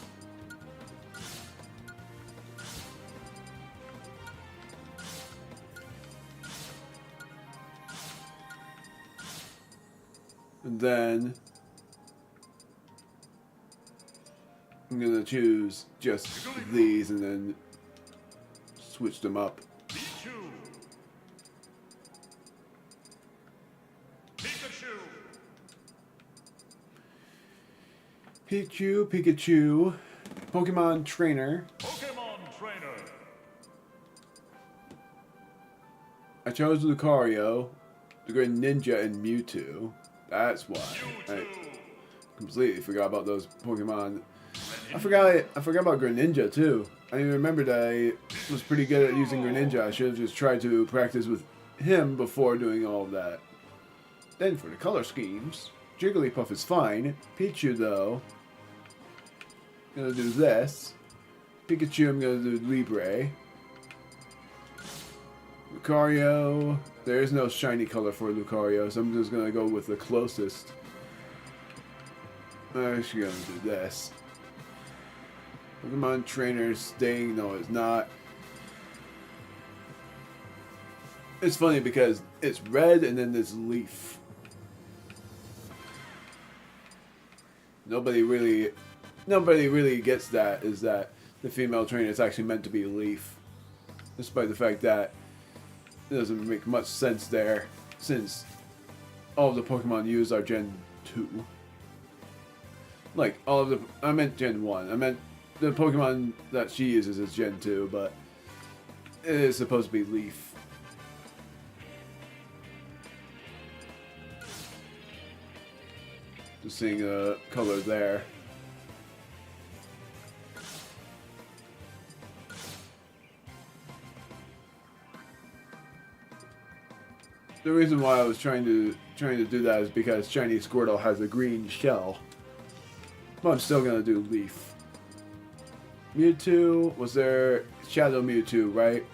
And then I'm gonna choose just these and then switch them up. Pichu. Pikachu. Pikachu, Pokemon Trainer. Pokemon Trainer. I chose Lucario, the Greninja, and Mewtwo. That's why. I completely forgot about those Pokemon. I forgot about Greninja too. I even remembered I was pretty good at using Greninja. I should have just tried to practice with him before doing all of that. Then for the color schemes, Jigglypuff is fine. Pichu though, gonna do this. Pikachu, I'm gonna do Libre. Lucario, there is no shiny color for Lucario, so I'm just gonna go with the closest. I'm actually gonna do this. Pokemon Trainer staying, no it's not. It's funny because it's red and then there's leaf. Nobody really gets that, is that the female trainer is actually meant to be leaf. Despite the fact that it doesn't make much sense there, since all of the Pokemon used are Gen 2. Like, all of the... I meant Gen 1. I meant the Pokemon that she uses is Gen 2, but it is supposed to be leaf. Just seeing a color there. The reason why I was trying to do that is because Chinese Squirtle has a green shell. But I'm still gonna do leaf. Mewtwo, was there Shadow Mewtwo, right?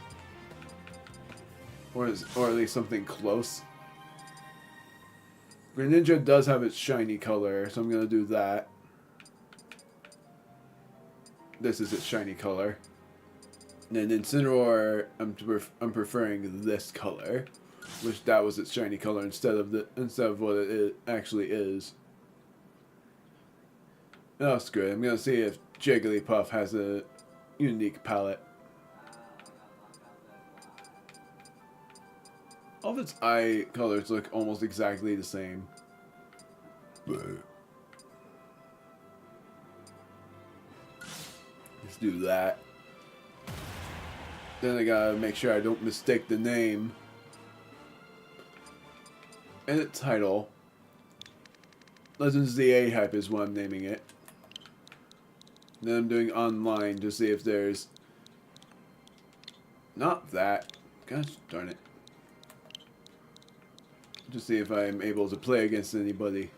Or at least something close. Greninja does have its shiny color, so I'm gonna do that. This is its shiny color. And then Incineroar, I'm preferring this color. Which that was its shiny color instead of what it actually is. That's good. I'm gonna see if Jigglypuff has a unique palette. All of its eye colors look almost exactly the same. Let's do that. Then I gotta make sure I don't mistake the name. And its title. Legends ZA Hype is what I'm naming it. And then I'm doing online to see if there's... Not that. Gosh darn it. to see if I'm able to play against anybody.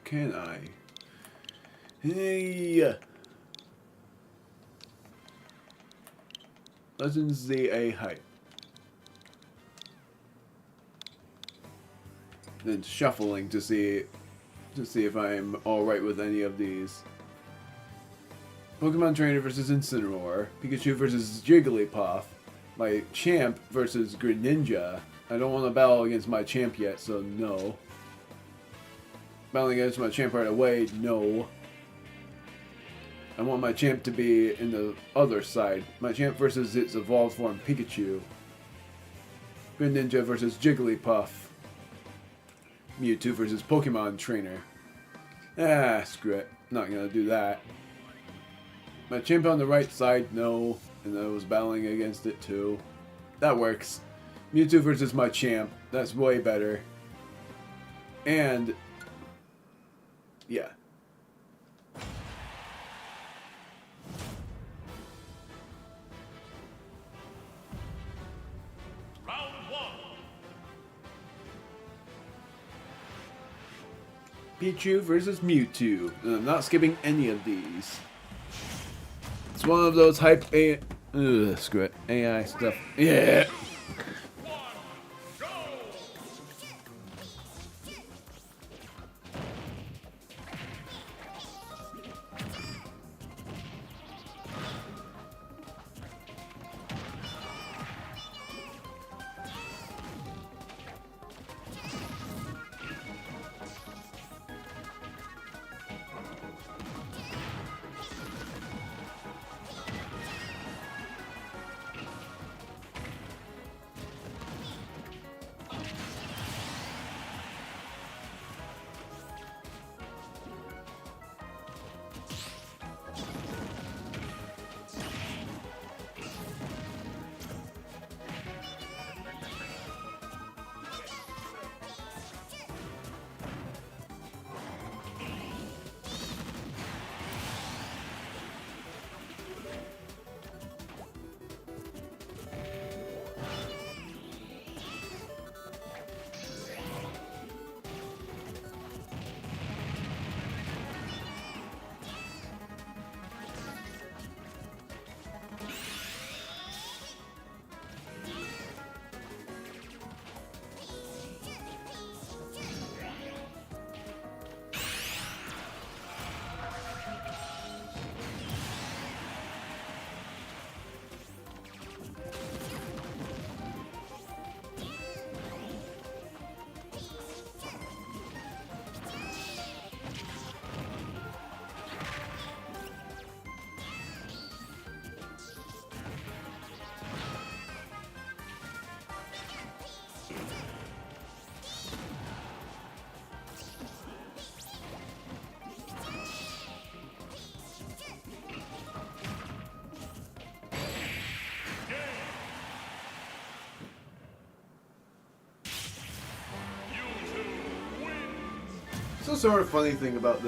Can I? Hey! Legends ZA hype. Then shuffling to see if I'm alright with any of these. Pokemon Trainer versus Incineroar. Pikachu versus Jigglypuff. My champ versus Greninja. I don't want to battle against my champ yet, so no. Battling against my champ right away, no. I want my champ to be in the other side. My champ versus its evolved form, Pikachu. Greninja versus Jigglypuff. Mewtwo versus Pokemon Trainer. Ah, screw it. Not gonna do that. My champ on the right side, no. And I was battling against it too. That works. Mewtwo versus my champ. That's way better. And yeah. Round one. Pichu versus Mewtwo. And I'm not skipping any of these. It's one of those hype screw it. AI stuff. Yeah. One, go! It's a sort of funny thing about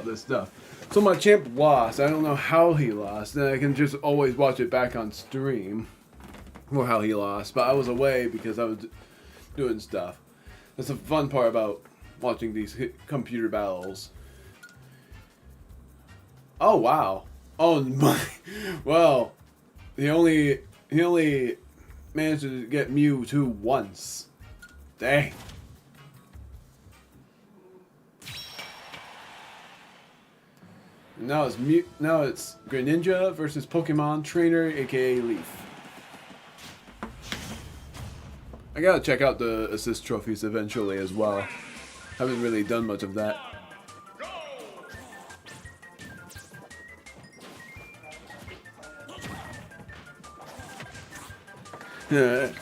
this stuff. So my champ lost. I don't know how he lost. And I can just always watch it back on stream. Or how he lost. But I was away because I was doing stuff. That's the fun part about watching these computer battles. Oh wow. Oh my. Well, he only managed to get Mewtwo once. Dang. Now it's Greninja versus Pokemon Trainer, aka Leaf. I gotta check out the assist trophies eventually as well. Haven't really done much of that. Yeah.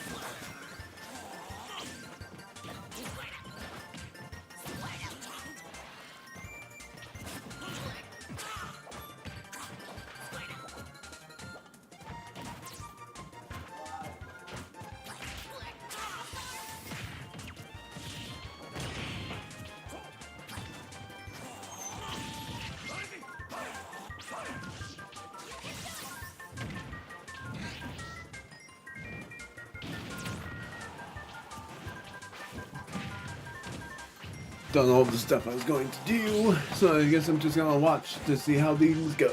done all the stuff I was going to do, so I guess I'm just gonna watch to see how these go.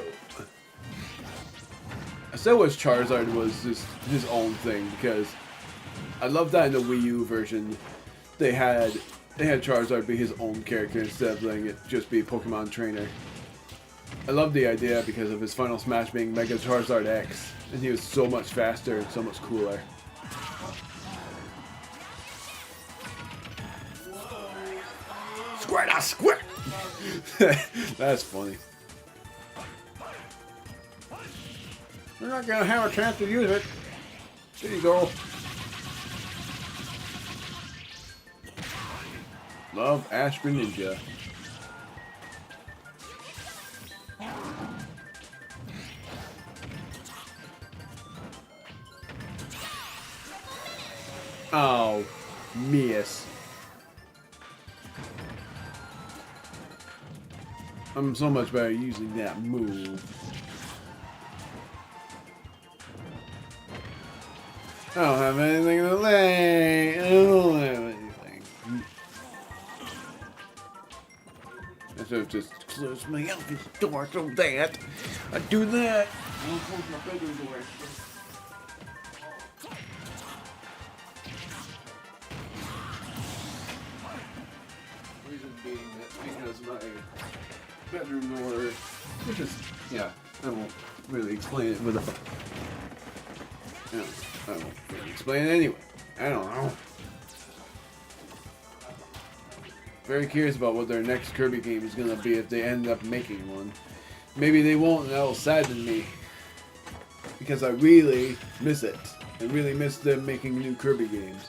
I still wish Charizard was just his own thing, because I love that in the Wii U version they had Charizard be his own character instead of letting it just be Pokemon Trainer. I love the idea because of his final smash being Mega Charizard X, and he was so much faster and so much cooler. Squirt, squirt! That's funny. We're not gonna have a chance to use it. There you go. Love Ash Greninja. Oh, miss. I'm so much better using that move. I don't have anything to lay. I don't have anything. I should have just closed my office door so that I do that. I'll close my bedroom door. Reason being that because my bedroom door, which is, yeah, I won't really explain it with a. I won't really explain it anyway. I don't know. Very curious about what their next Kirby game is gonna be if they end up making one. Maybe they won't, and that'll sadden me. Because I really miss it. I really miss them making new Kirby games.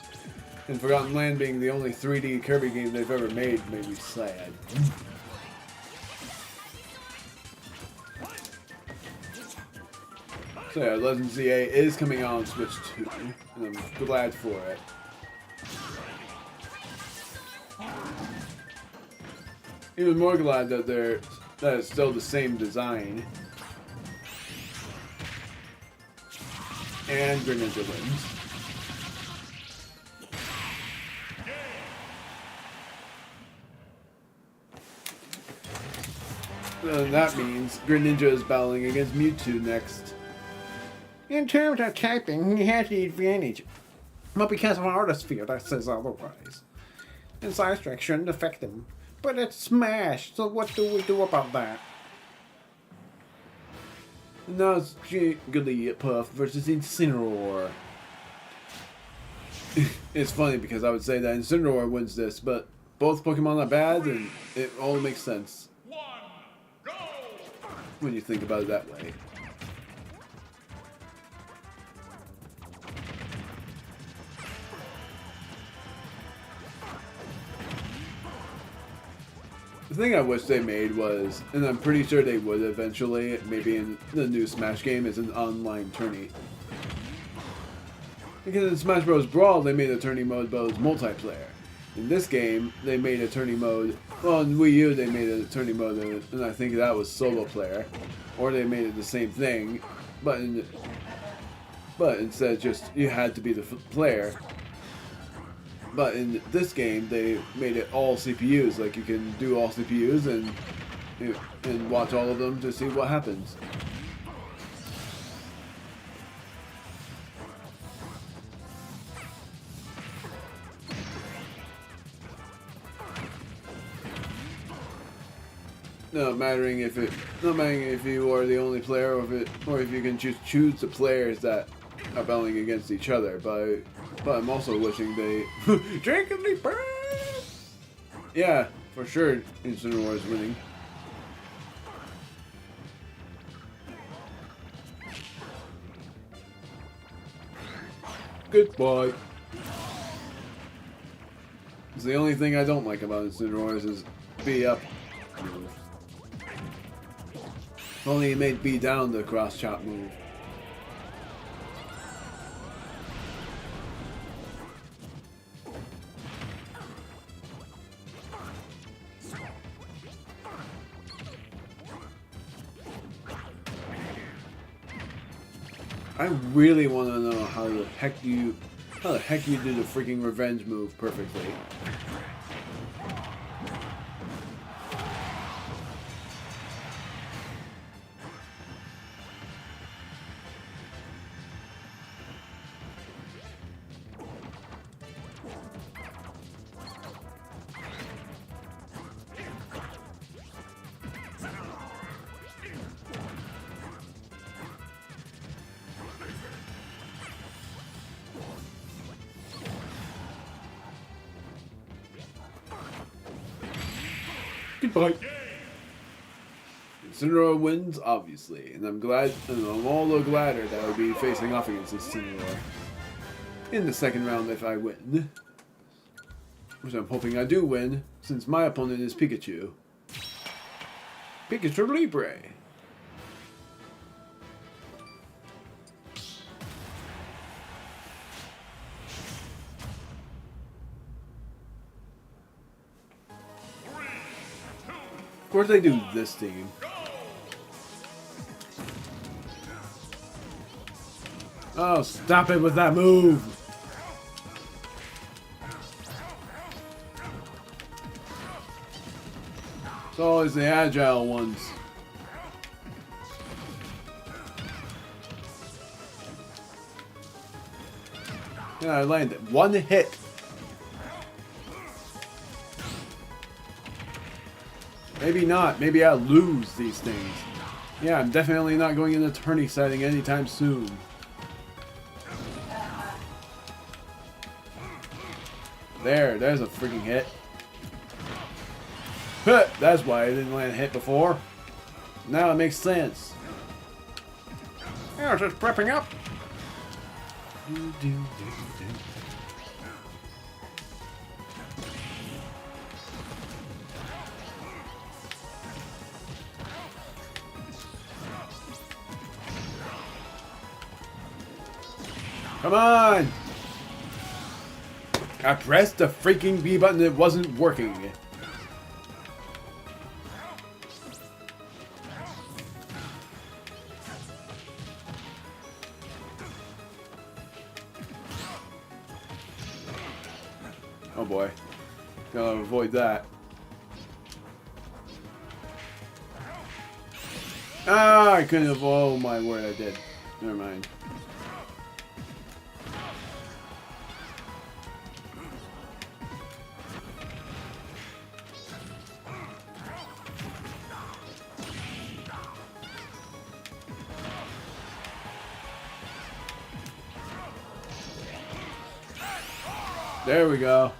And Forgotten Land being the only 3D Kirby game they've ever made me sad. So yeah, Legend ZA is coming out on Switch 2, and I'm glad for it. Even more glad that it's still the same design. And Greninja wins. And that means Greninja is battling against Mewtwo next. In terms of typing, he has the advantage. But because of Artist Field, that says otherwise. And Side Strike shouldn't affect him. But it's Smash, so what do we do about that? And now it's Jigglypuff versus Incineroar. It's funny because I would say that Incineroar wins this, but both Pokemon are bad and it all makes sense. When you think about it that way. The thing I wish they made was, and I'm pretty sure they would eventually, maybe in the new Smash game, is an online tourney. Because in Smash Bros. Brawl, they made a tourney mode, but it was multiplayer. In this game, they made a tourney mode, well, in Wii U, they made a tourney mode, and I think that was solo player. Or they made it the same thing, but instead just, you had to be the player. But in this game, they made it all CPUs. Like, you can do all CPUs and watch all of them to see what happens. No mattering if you are the only player or if you can just choose the players that are battling against each other. But I'm also wishing they drinkingly burn. Yeah, for sure, Incineroar is winning. Goodbye. It's the only thing I don't like about Incineroar is his B up move. If only he made B down the cross chop move. I really want to know how the heck you do the freaking revenge move perfectly. bite. Incineroar wins, obviously, and I'm all the gladder that I would be facing off against Incineroar in the second round if I win. Which I'm hoping I do win, since my opponent is Pikachu. Pikachu Libre. Of course they do this team. Oh, stop it with that move! It's always the agile ones. Yeah, I landed. One hit. Maybe not. Maybe I'll lose these things. Yeah, I'm definitely not going in the tourney setting anytime soon. There's a freaking hit. That's why I didn't land a hit before. Now it makes sense. Yeah, just prepping up. Come on! I pressed the freaking B button, it wasn't working. Oh boy. Gotta avoid that. Ah, I couldn't have. Oh my word, I did. Never mind. There we go.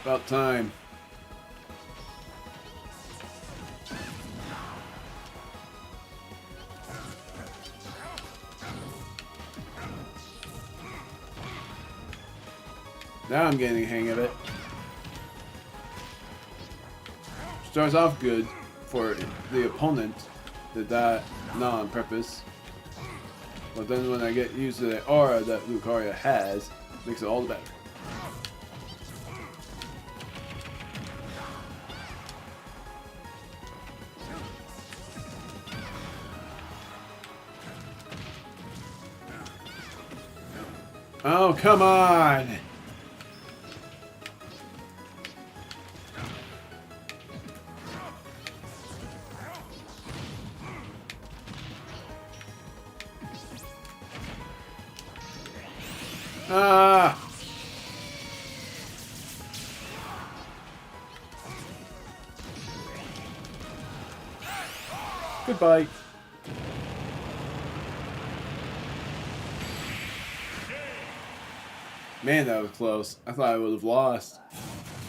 About time. Now I'm getting the hang of it. Starts off good for the opponent. Did that not on purpose. But then when I get used to the aura that Lucaria has, makes it all the better. Oh, come on! Ah! Goodbye. Man, that was close. I thought I would have lost.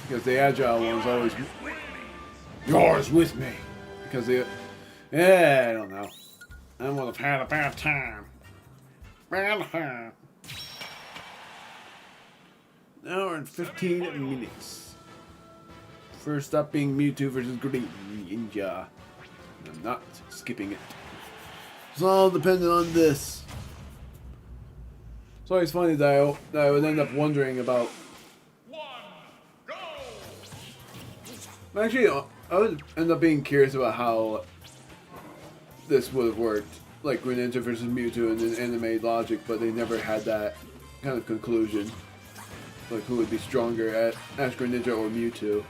Because the agile one's always... Yours with me! Because the... Yeah, I don't know. I would have had a bad time. Bad time. An hour and 15 minutes. First up being Mewtwo versus Green Ninja. I'm not skipping it. It's all dependent on this. It's always funny that I would end up wondering about... Actually, I would end up being curious about how this would have worked. Like Greninja versus Mewtwo and then anime logic, but they never had that kind of conclusion. Like who would be stronger at Ash Greninja or Mewtwo.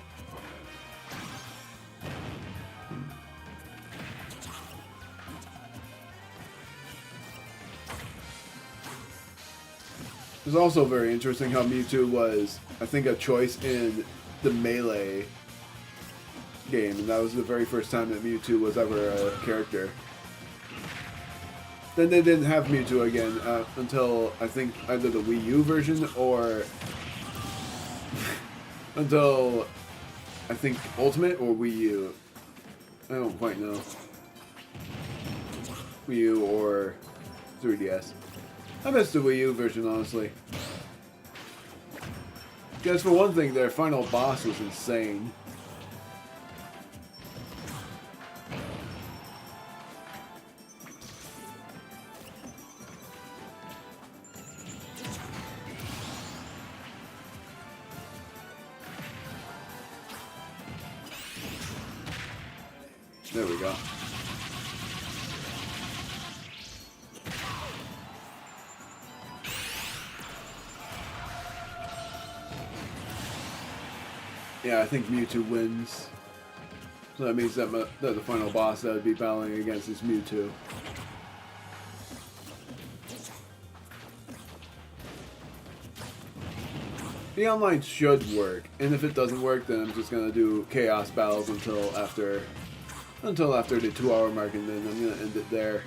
It's also very interesting how Mewtwo was, I think, a choice in the Melee game, and that was the very first time that Mewtwo was ever a character. Then they didn't have Mewtwo again until, I think, either the Wii U version or Until, I think, Ultimate or Wii U. I don't quite know. Wii U or 3DS. I missed the Wii U version, honestly. Because for one thing, their final boss was insane. There we go. Yeah, I think Mewtwo wins. So that means that, that the final boss that would be battling against is Mewtwo. The online should work, and if it doesn't work, then I'm just gonna do chaos battles until after the 2-hour mark, and then I'm gonna end it there.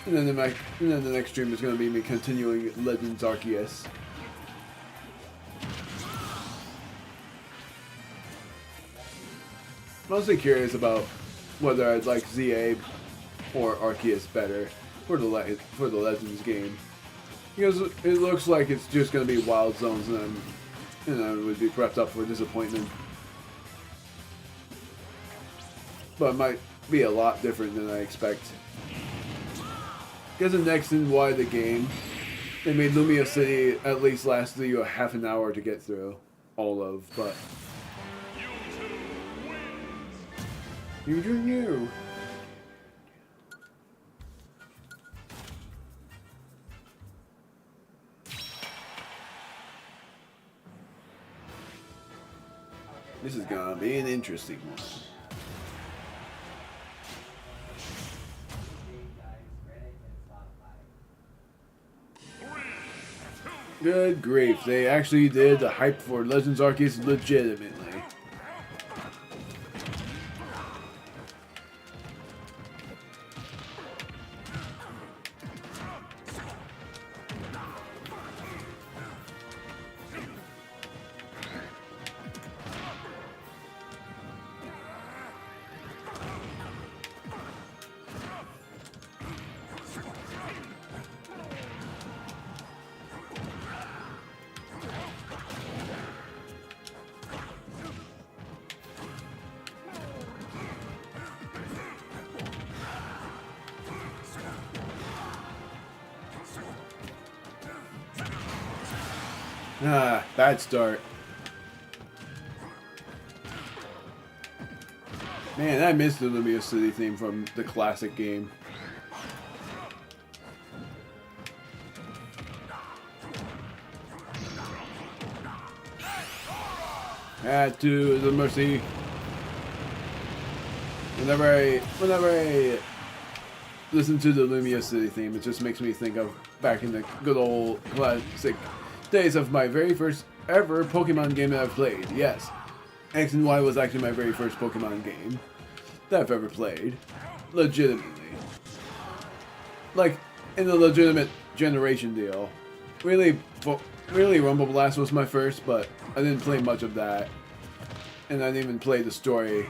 And then the next stream is gonna be me continuing Legends Arceus. Mostly curious about whether I'd like ZA or Arceus better for the Legends game, because it looks like it's just gonna be wild zones, and I would be prepped up for disappointment. But it might be a lot different than I expect. Because in X and Y the game, they made Lumia City at least last you a half an hour to get through all of, but you do you. This is gonna be an interesting one. Good grief, they actually did the hype for Legends Arceus legitimately. Ah, bad start. Man, I missed the Lumia City theme from the classic game. Add to the mercy. Whenever I listen to the Lumia City theme, it just makes me think of back in the good old classic days of my very first ever Pokemon game that I've played. Yes, X and Y was actually my very first Pokemon game that I've ever played. Legitimately. Like, in the legitimate generation deal. Really, Rumble Blast was my first, but I didn't play much of that. And I didn't even play the story.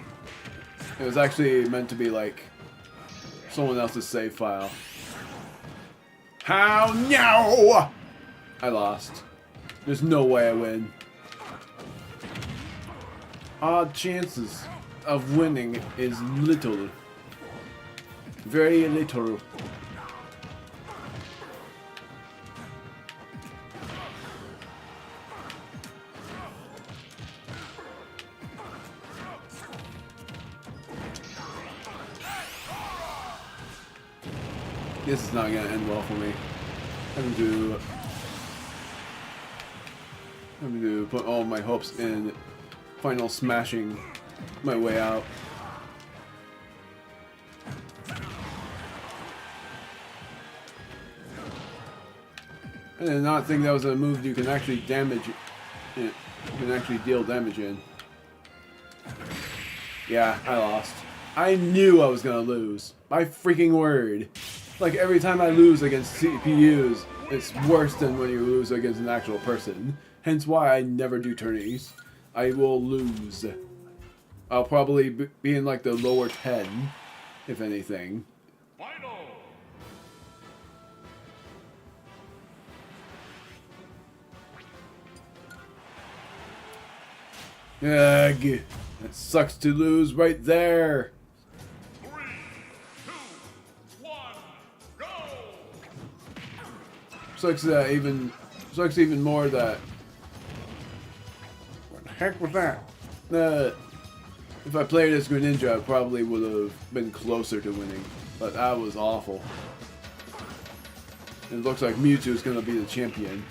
It was actually meant to be like someone else's save file. How? No! I lost. There's no way I win. Odd chances of winning is little. Very little. This is not gonna end well for me. I'm to put all my hopes in final smashing my way out. I did not think that was a move you can actually damage. You can actually deal damage in. Yeah, I lost. I knew I was gonna lose. My freaking word. Like, every time I lose against CPUs, it's worse than when you lose against an actual person. Hence why I never do tourneys. I will lose. I'll probably be in like the lower 10, if anything. Final. Ugh. That sucks to lose right there. 3, 2, 1, go! Sucks even more that. What the heck was that? If I played as Greninja, I probably would have been closer to winning, but that was awful. And it looks like Mewtwo is going to be the champion.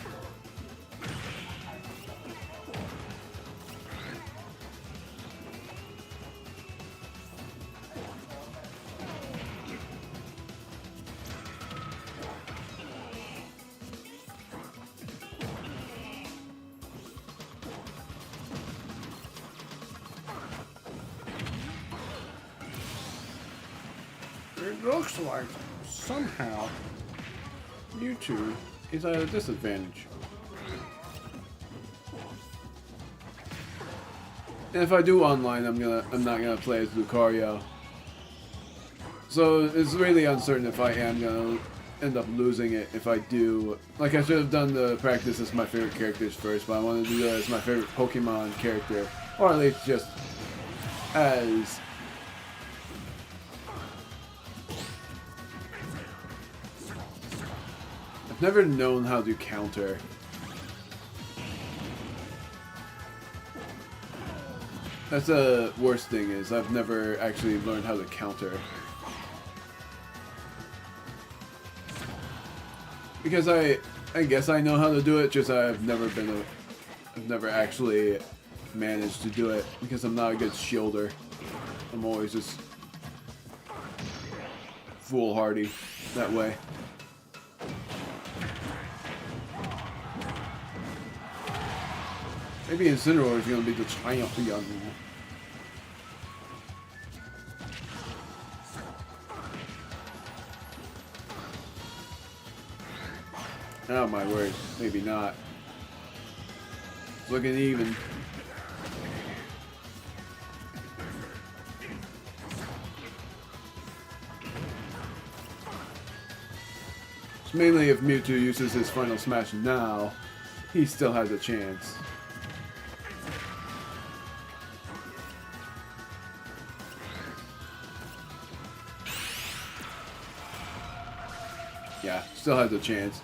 It looks like somehow Mewtwo is at a disadvantage. And if I do online, I'm not gonna play as Lucario. So it's really uncertain if I am gonna end up losing it if I do. Like, I should have done the practice as my favorite characters first, but I want to do that as my favorite Pokemon character, or at least just as. I've never known how to counter. That's the worst thing, is I've never actually learned how to counter. Because I guess I know how to do it, just I've never actually managed to do it because I'm not a good shielder. I'm always just foolhardy that way. Maybe Incineroar is going to be the champion. Oh my word, maybe not. It's looking even. It's mainly if Mewtwo uses his final smash now, he still has a chance. Yeah, still has a chance.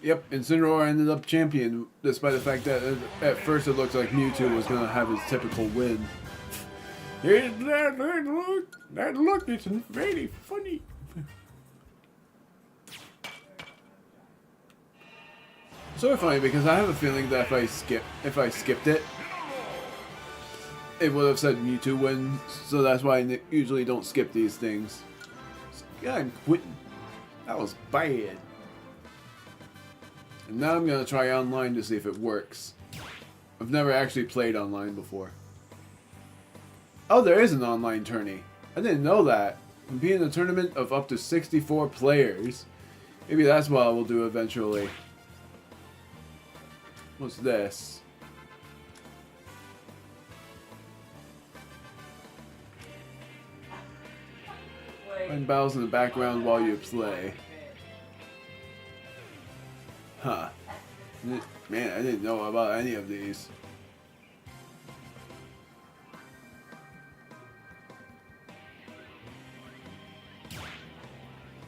Yep, Incineroar ended up champion, despite the fact that at first it looked like Mewtwo was going to have his typical win. That look is very funny. So funny, because I have a feeling that if I skipped it, it would have said Mewtwo wins, so that's why I usually don't skip these things. God, I'm quitting. That was bad. And now I'm going to try online to see if it works. I've never actually played online before. Oh, there is an online tourney. I didn't know that. Compete in a tournament of up to 64 players. Maybe that's what I will do eventually. What's this? Find battles in the background while you play. Huh. Man, I didn't know about any of these.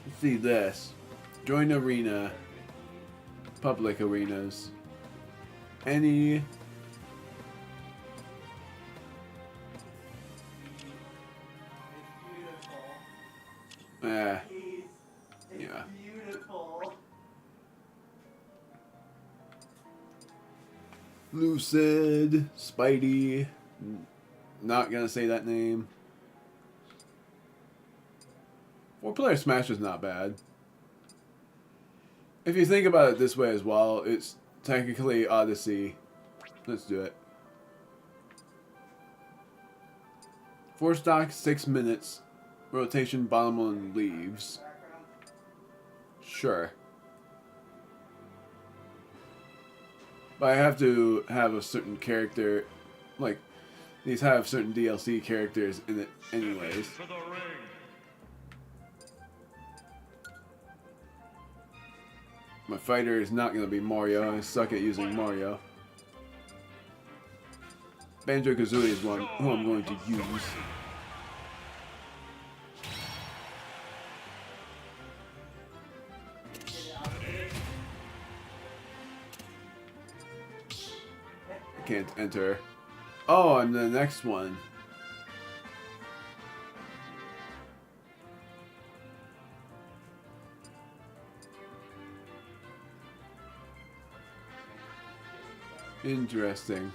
Let's see this. Join arena. Public arenas. Any... Yeah. Lucid, Spidey, not gonna say that name. 4-player Smash is not bad. If you think about it this way as well, it's technically Odyssey. Let's do it. 4 stocks, 6 minutes. Rotation, bottom one leaves. Sure. But I have to have a certain character, like, these have certain DLC characters in it anyways. To the ring. My fighter is not going to be Mario. I suck at using Mario. Banjo-Kazooie is one who I'm going to use. I can't enter. Oh, I'm the next one. Interesting.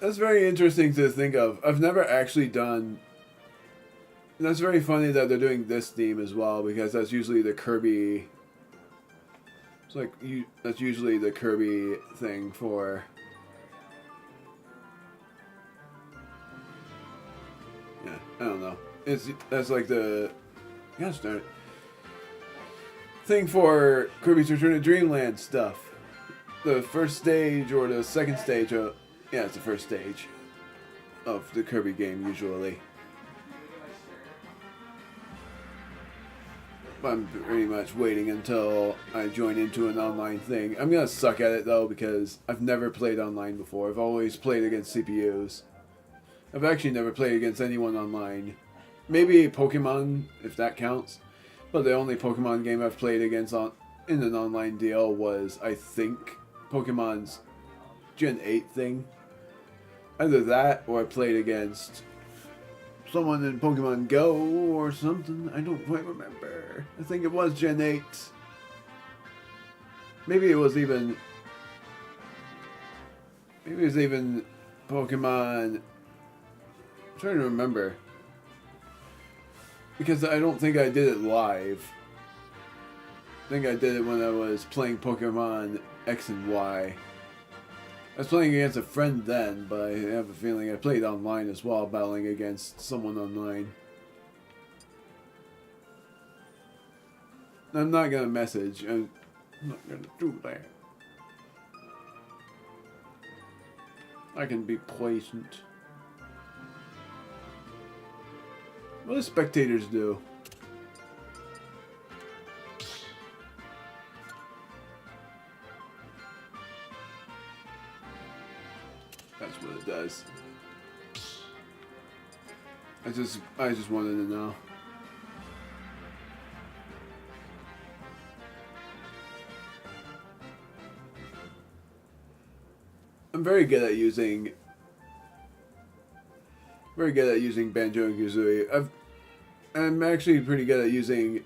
That's very interesting to think of. I've never actually done... That's very funny that they're doing this theme as well, because that's usually the Kirby... It's like, that's usually the Kirby thing for... Yeah, I don't know. That's like the... Gosh darn it. Thing for Kirby's Return to Dreamland stuff. The first stage or the second stage of... Yeah, it's the first stage of the Kirby game, usually. I'm pretty much waiting until I join into an online thing. I'm gonna suck at it, though, because I've never played online before. I've always played against CPUs. I've actually never played against anyone online. Maybe Pokemon, if that counts. But the only Pokemon game I've played against in an online deal was, I think, Pokemon's Gen 8 thing. Either that, or I played against someone in Pokemon Go or something. I don't quite remember. I think it was Gen 8. Maybe it was even Pokemon... I'm trying to remember. Because I don't think I did it live. I think I did it when I was playing Pokemon X and Y. I was playing against a friend then, but I have a feeling I played online as well, battling against someone online. I'm not gonna message. I'm not gonna do that. I can be patient. What do spectators do? That's what it does. I just wanted to know. I'm very good at using Banjo and Kazooie. I'm actually pretty good at using,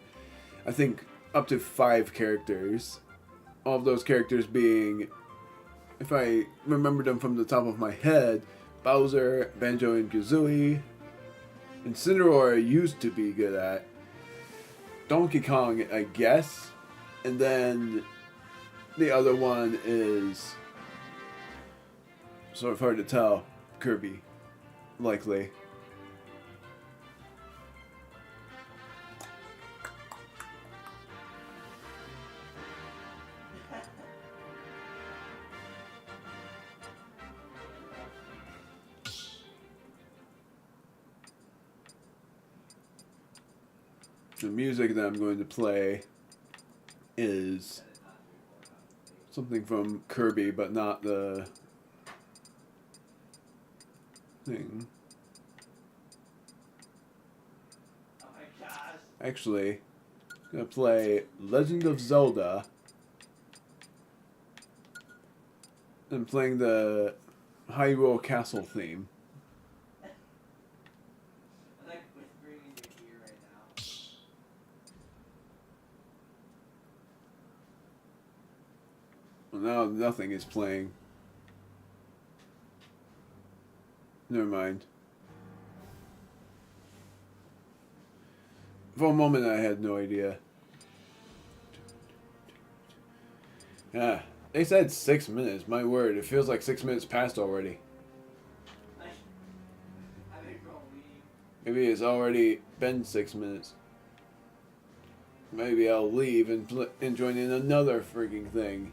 I think, up to 5 characters. All of those characters being, if I remember them from the top of my head, Bowser, Banjo and Kazooie, Incineroar I used to be good at, Donkey Kong, I guess, and then the other one is sort of hard to tell, Kirby, likely. The music that I'm going to play is something from Kirby, but not the thing. Oh my gosh. Actually, I'm going to play Legend of Zelda. I'm playing the Hyrule Castle theme. I'm like whispering in your ear right now. Well, now nothing is playing. Never mind. For a moment, I had no idea. Yeah, they said 6 minutes. My word, it feels like 6 minutes passed already. I think we'll leave. Maybe it's already been 6 minutes. Maybe I'll leave and join in another freaking thing.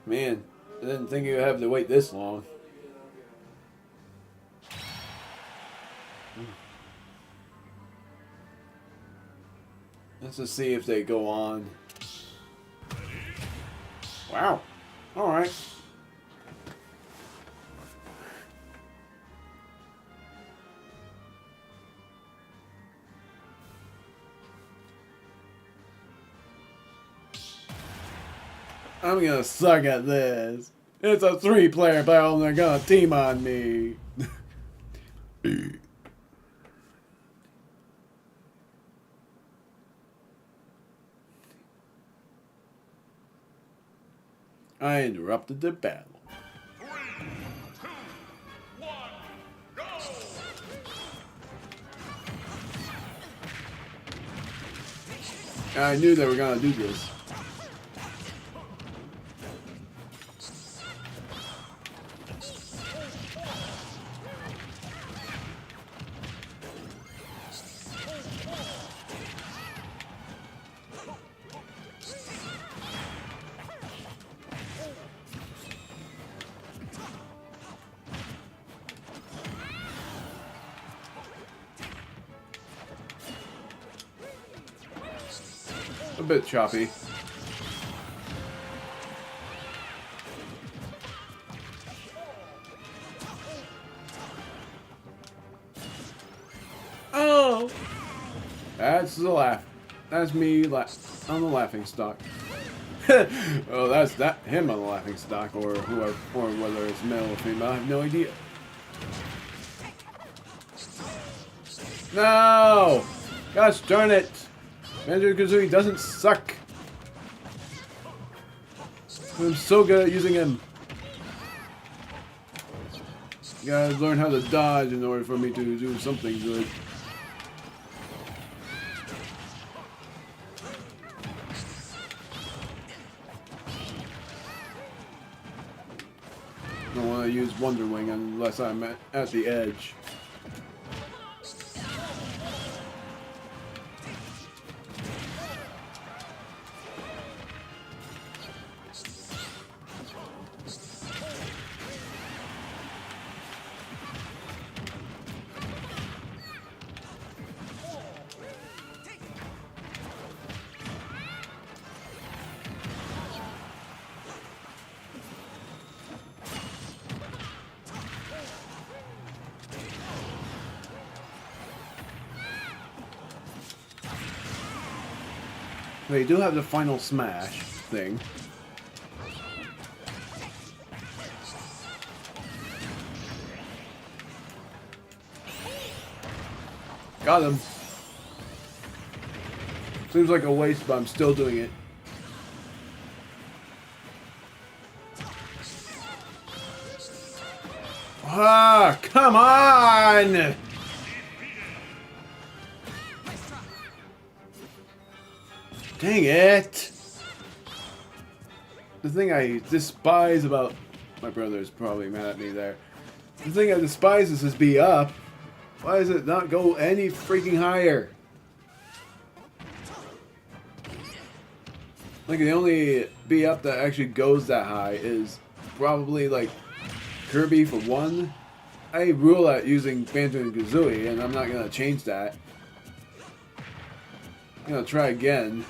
Man, I didn't think you'd have to wait this long. Let's just see if they go on. Wow. Alright. I'm gonna suck at this. It's a 3-player battle and they're gonna team on me. I interrupted the battle. 3, 2, 1, go! I knew they were gonna do this. A bit choppy. Oh! That's the laugh. That's me on the laughing stock. Oh, that's him on the laughing stock, or whoever, or whether it's male or female, I have no idea. No! Gosh darn it! Banjo-Kazooie doesn't suck. I'm so good at using him. You gotta learn how to dodge in order for me to do something good. I don't want to use Wonder Wing unless I'm at the edge. They do have the final smash thing. Got him. Seems like a waste, but I'm still doing it. Ah, come on! Dang it! The thing I despise about... My brother is probably mad at me there. The thing I despise is his B up. Why does it not go any freaking higher? Like, the only B up that actually goes that high is probably, like, Kirby for one. I rule at using Banjo and Kazooie, and I'm not gonna change that. I'm gonna try again.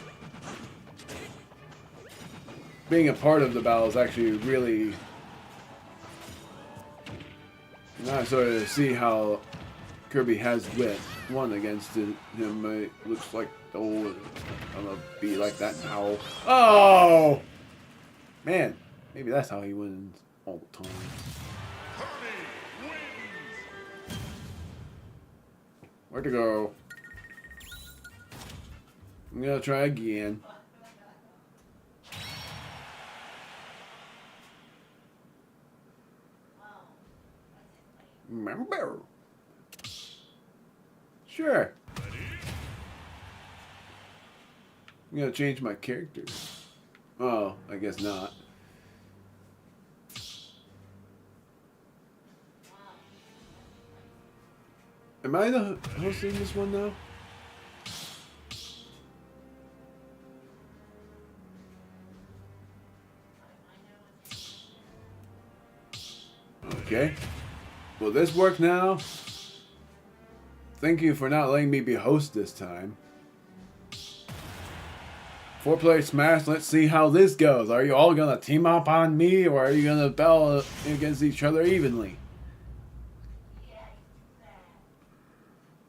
Being a part of the battle is actually really nice sort of see how Kirby has won against him. It looks like, oh, I'm gonna be like that now. Oh! Man, maybe that's how he wins all the time. Tourney wins! Where to go? I'm gonna try again. I'm gonna change my character. Oh, I guess not. Am I the hosting this one now? Okay. Will this work now? Thank you for not letting me be host this time. 4-player smash, let's see how this goes. Are you all gonna team up on me, or are you gonna battle against each other evenly?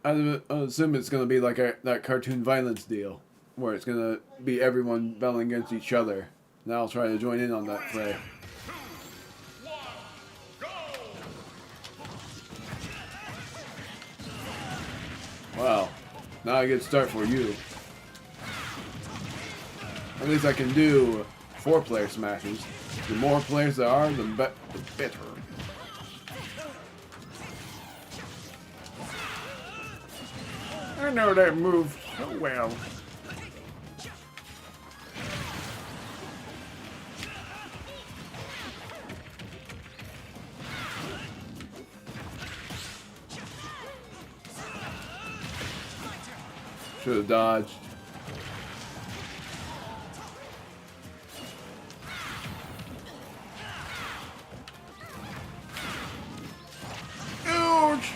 I assume it's gonna be like that cartoon violence deal, where it's gonna be everyone battling against each other. Now I'll try to join in on that fray. 3, 2, 1, go! Wow, now a good start for you. At least I can do 4-player smashes. The more players there are, the better. I know that move so well. Should have dodged. Ouch!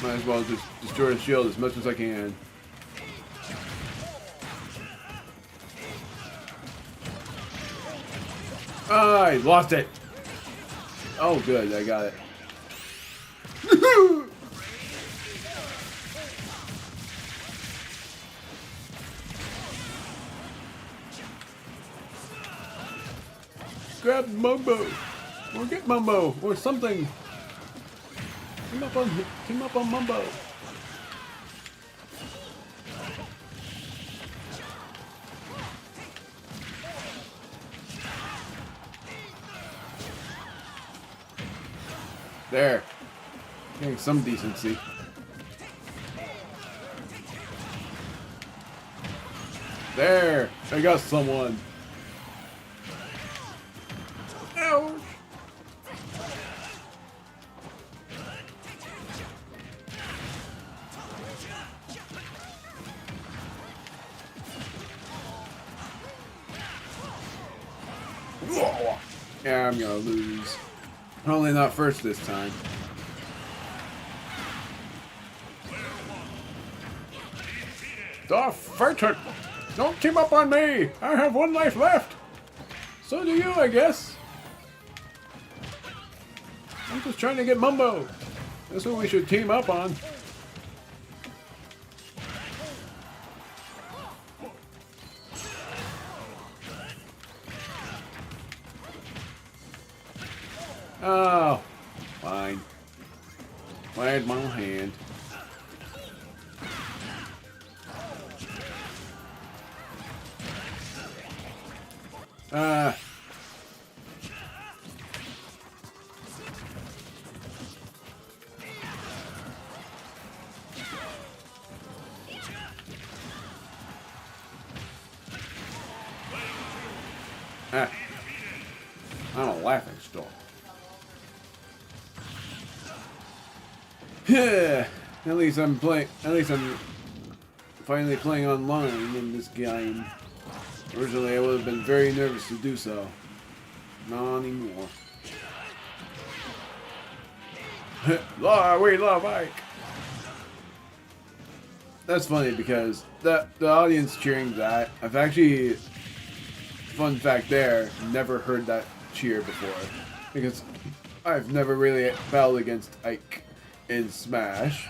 Might as well just destroy the shield as much as I can. Ah, I lost it. Oh, good, I got it. Grab Mumbo, or get Mumbo, or something. Team up on Mumbo. There. Getting some decency. There. I got someone. Ouch. Yeah, I'm gonna lose. Probably not first this time. The fighter! Don't team up on me! I have 1 life left! So do you, I guess. I'm just trying to get Mumbo. That's what we should team up on. Oh, fine. Where's my hand? Ah. I'm a laughing stock. Yeah. At least I'm finally playing online in this game. Originally, I would have been very nervous to do so. Not anymore. We love Ike. That's funny because the audience cheering that, I've actually, fun fact there, never heard that cheer before. Because I've never really battled against Ike in Smash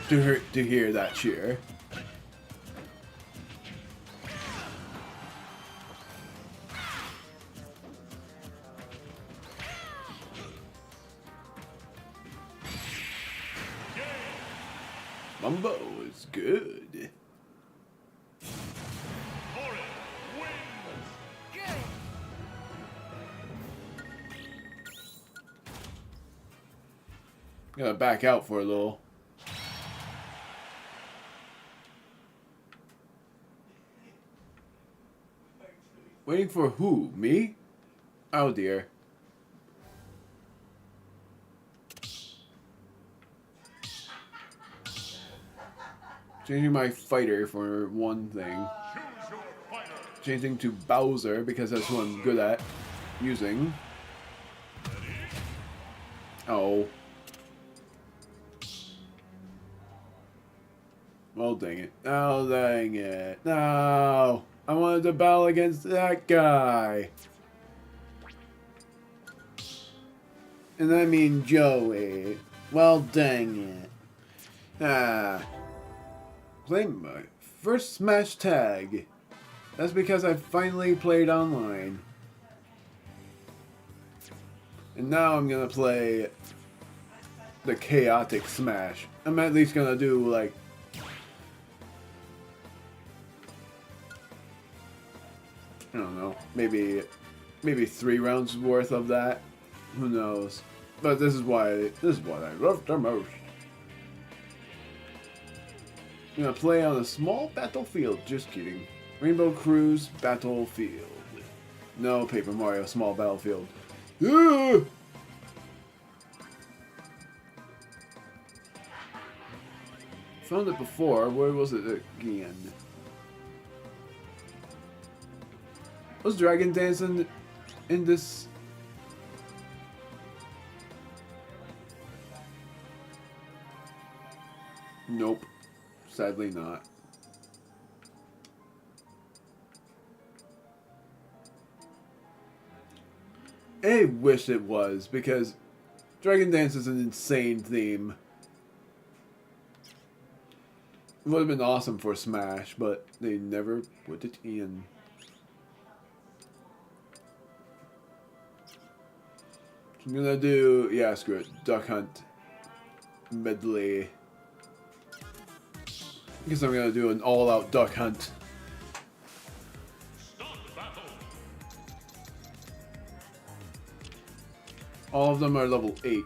to hear that cheer. Mumbo is good. Tourney wins! Gotta back out for a little. Waiting for who? Me? Oh dear. Changing my fighter for one thing. Changing to Bowser because that's who I'm good at using. Oh. Well, dang it. Oh, dang it. No. I wanted to battle against that guy. And I mean Joey. Well, dang it. Ah. Playing my first Smash tag. That's because I finally played online. And now I'm gonna play the chaotic Smash. I'm at least gonna do like I don't know, maybe 3 rounds worth of that. Who knows? But this is what I love the most. I'm gonna play on a small battlefield. Just kidding. Rainbow Cruise Battlefield. No Paper Mario Small Battlefield. Found it before. Where was it again? Was Dragon Dancing in this? Nope. Sadly not. I wish it was, because Dragon Dance is an insane theme. It would have been awesome for Smash, but they never put it in. I'm gonna do, yeah, screw it, Duck Hunt medley. I guess I'm gonna do an all-out Duck Hunt. All of them are level 8.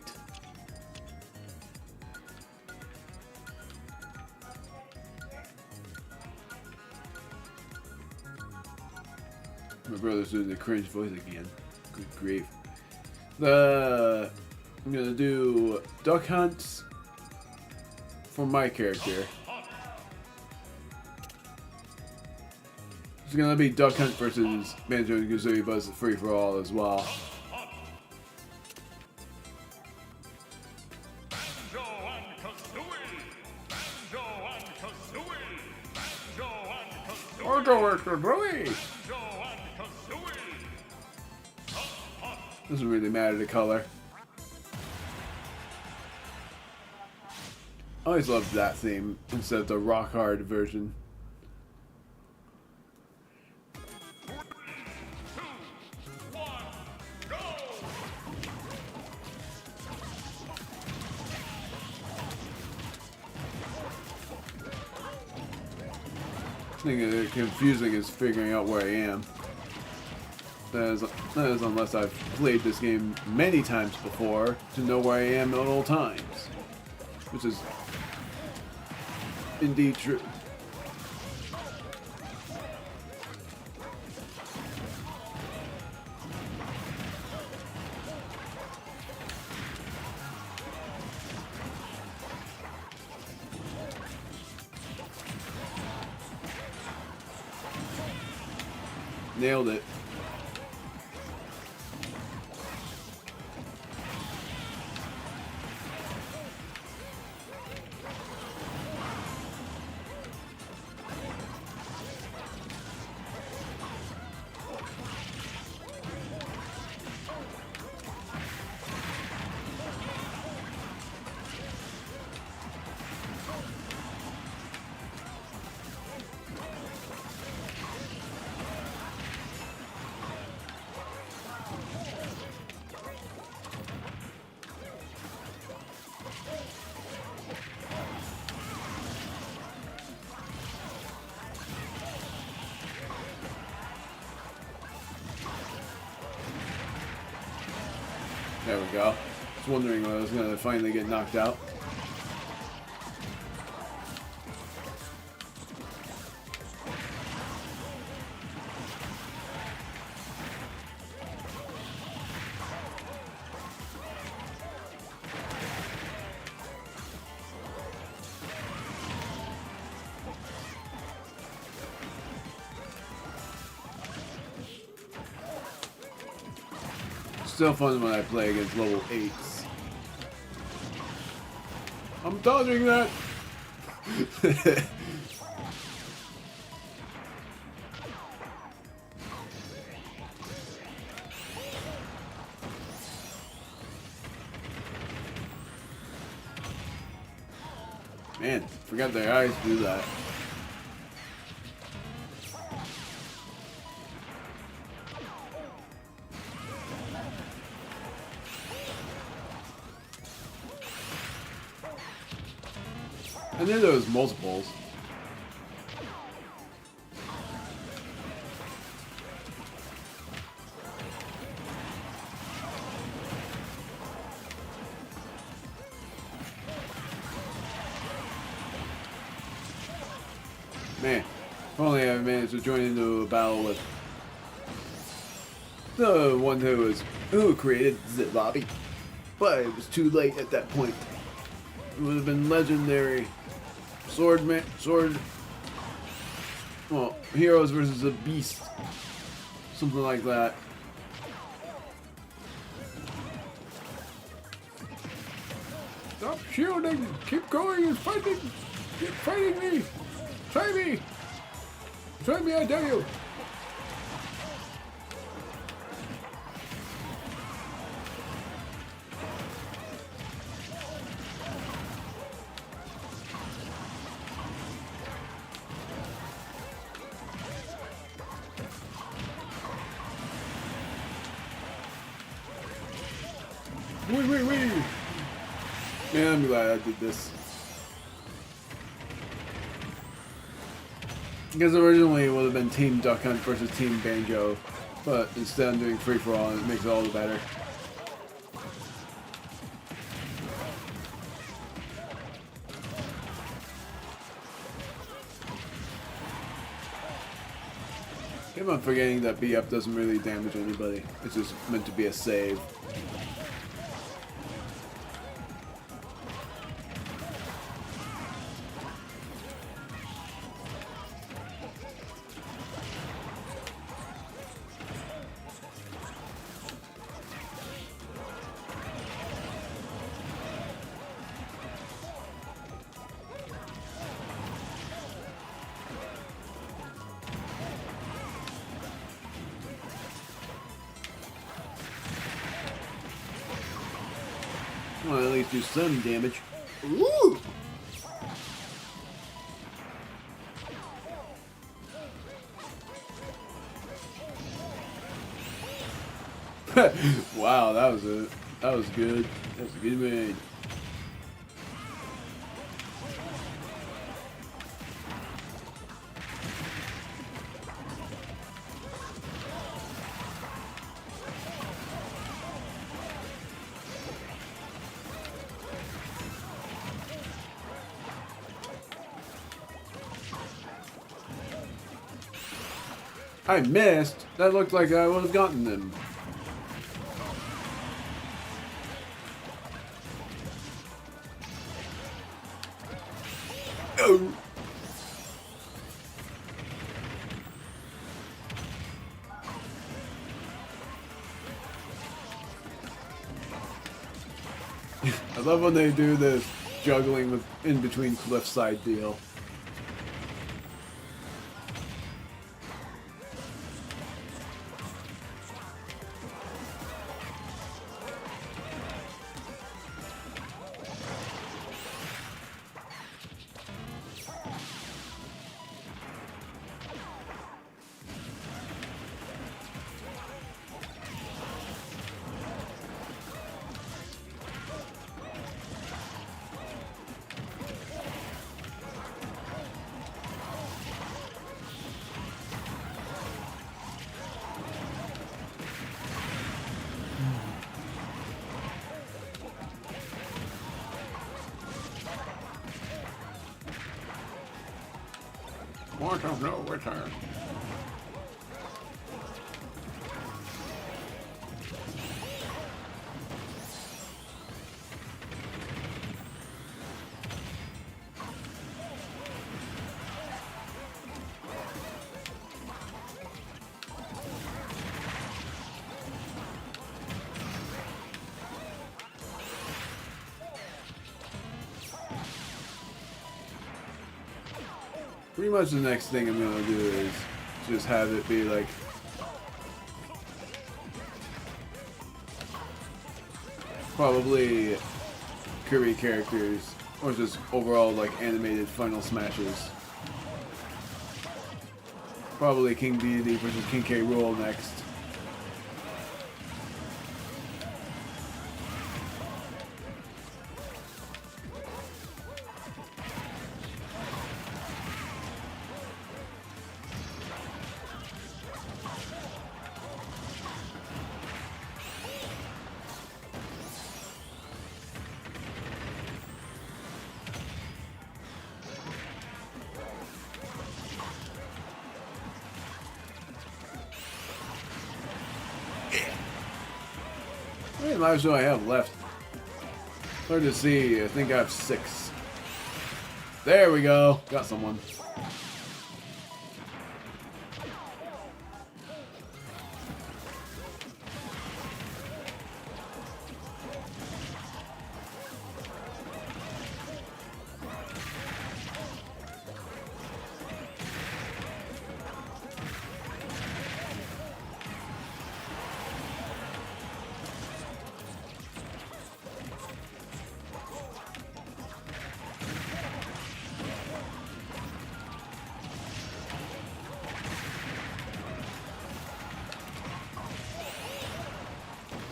My brother's doing the cringe voice again. Good grief. I'm gonna do Duck Hunts for my character. It's gonna be Duck Hunt versus Banjo and Kazooie Buzz Free for All as well. Doesn't really matter the color. I always loved that theme instead of the rock hard version. The thing that's confusing is figuring out where I am. That is unless I've played this game many times before to know where I am at all times. Which is indeed true. Nailed it. There we go. was wondering when I was gonna finally get knocked out. Still fun when I play against level 8s. I'm dodging that! Man, forgot their eyes do that. I knew there was multiples. Man, if only I managed to join into a battle with the one who created the lobby. But it was too late at that point. It would have been legendary. Well, heroes versus a beast. Something like that. Stop shielding! Keep going and fighting! Keep fighting me! Try me! Try me, I dare you! Wee! Man, I'm glad I did this. Because originally it would have been Team Duck Hunt versus Team Banjo, but instead I'm doing free-for-all and it makes it all the better. Keep on forgetting that B-up doesn't really damage anybody. It's just meant to be a save. Well, at least do some damage. Ooh! Wow, that was good. That was a good raid. I missed. That looked like I would have gotten them. Oh. I love when they do this juggling with in between cliffside deal. point of no return. Pretty much the next thing I'm gonna do is just have it be like probably Kirby characters or just overall like animated final smashes. Probably King Deity versus King K. Rool next. How many lives do I have left? Hard to see. I think I have 6. There we go. Got someone.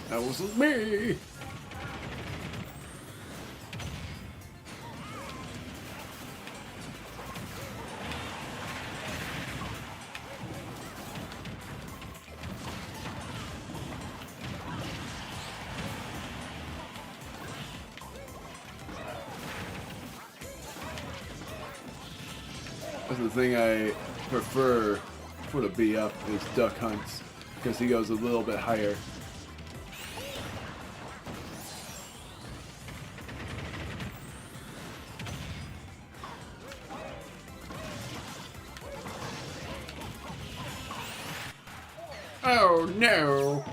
That was me. That's the thing I prefer for the B up is Duck Hunts because he goes a little bit higher. Oh no!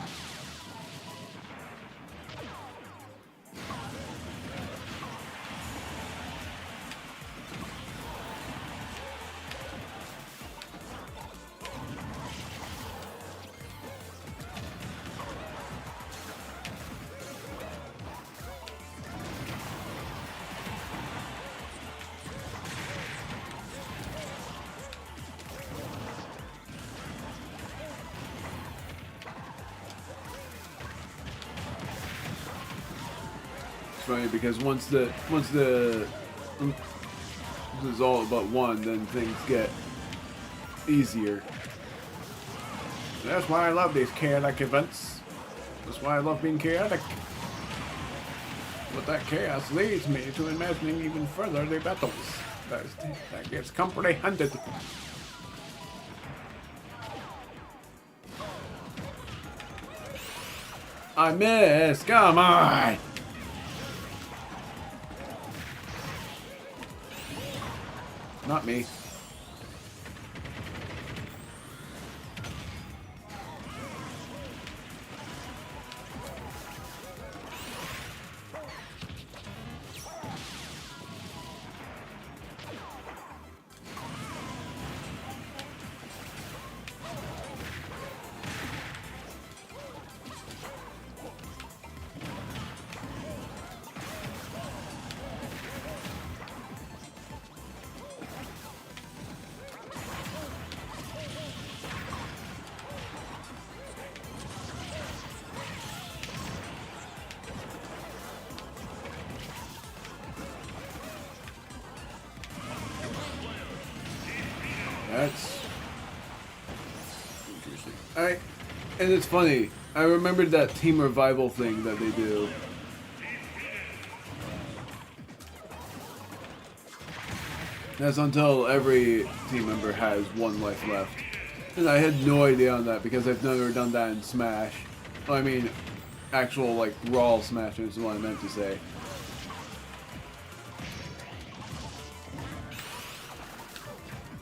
Funny because once this is all but one, then things get easier. That's why I love these chaotic events. That's why I love being chaotic. But that chaos leads me to imagining even further the battles. That gets comprehended. I missed. Come on. Not me. That's interesting. And it's funny. I remembered that team revival thing that they do. That's until every team member has 1 life left. And I had no idea on that because I've never done that in Smash. I mean, actual, like, Raw Smash is what I meant to say.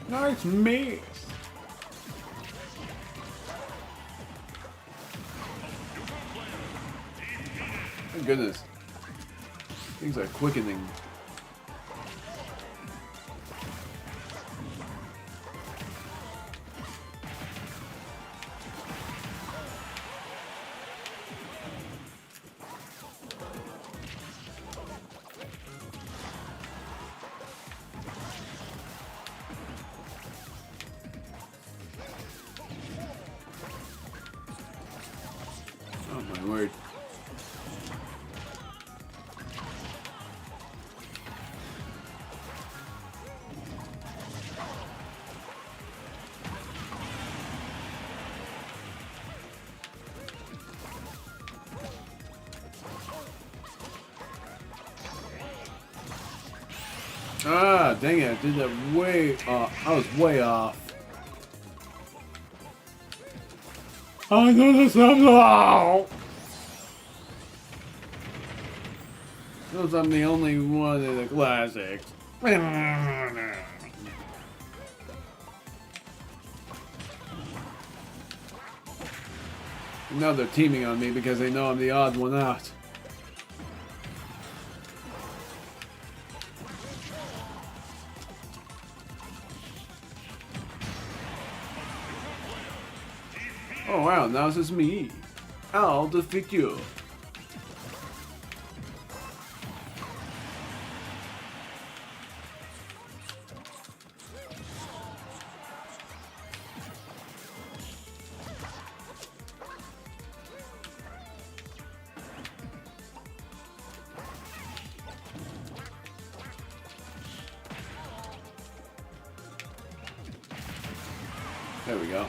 Nice miss! Thank goodness. Things are quickening. Oh my word. Ah, dang it, I did that way off. I was way off. I know this now! Because I'm the only one in the classics. Now they're teaming on me because they know I'm the odd one out. Oh wow, now it's just me. I'll defeat you. There we go.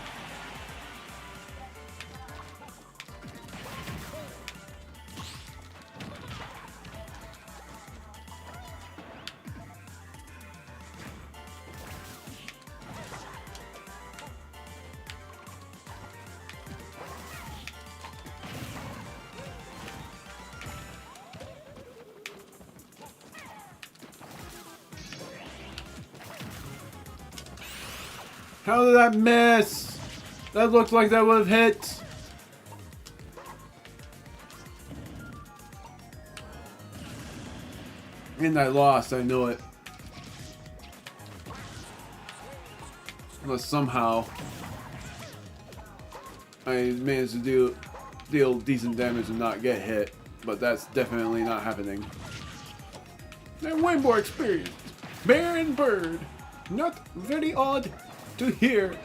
How did that miss? That looked like that would have hit. And I lost, I knew it. Unless somehow I managed to deal decent damage and not get hit. But that's definitely not happening. And way more experience. Bear and bird. Not very odd to hear.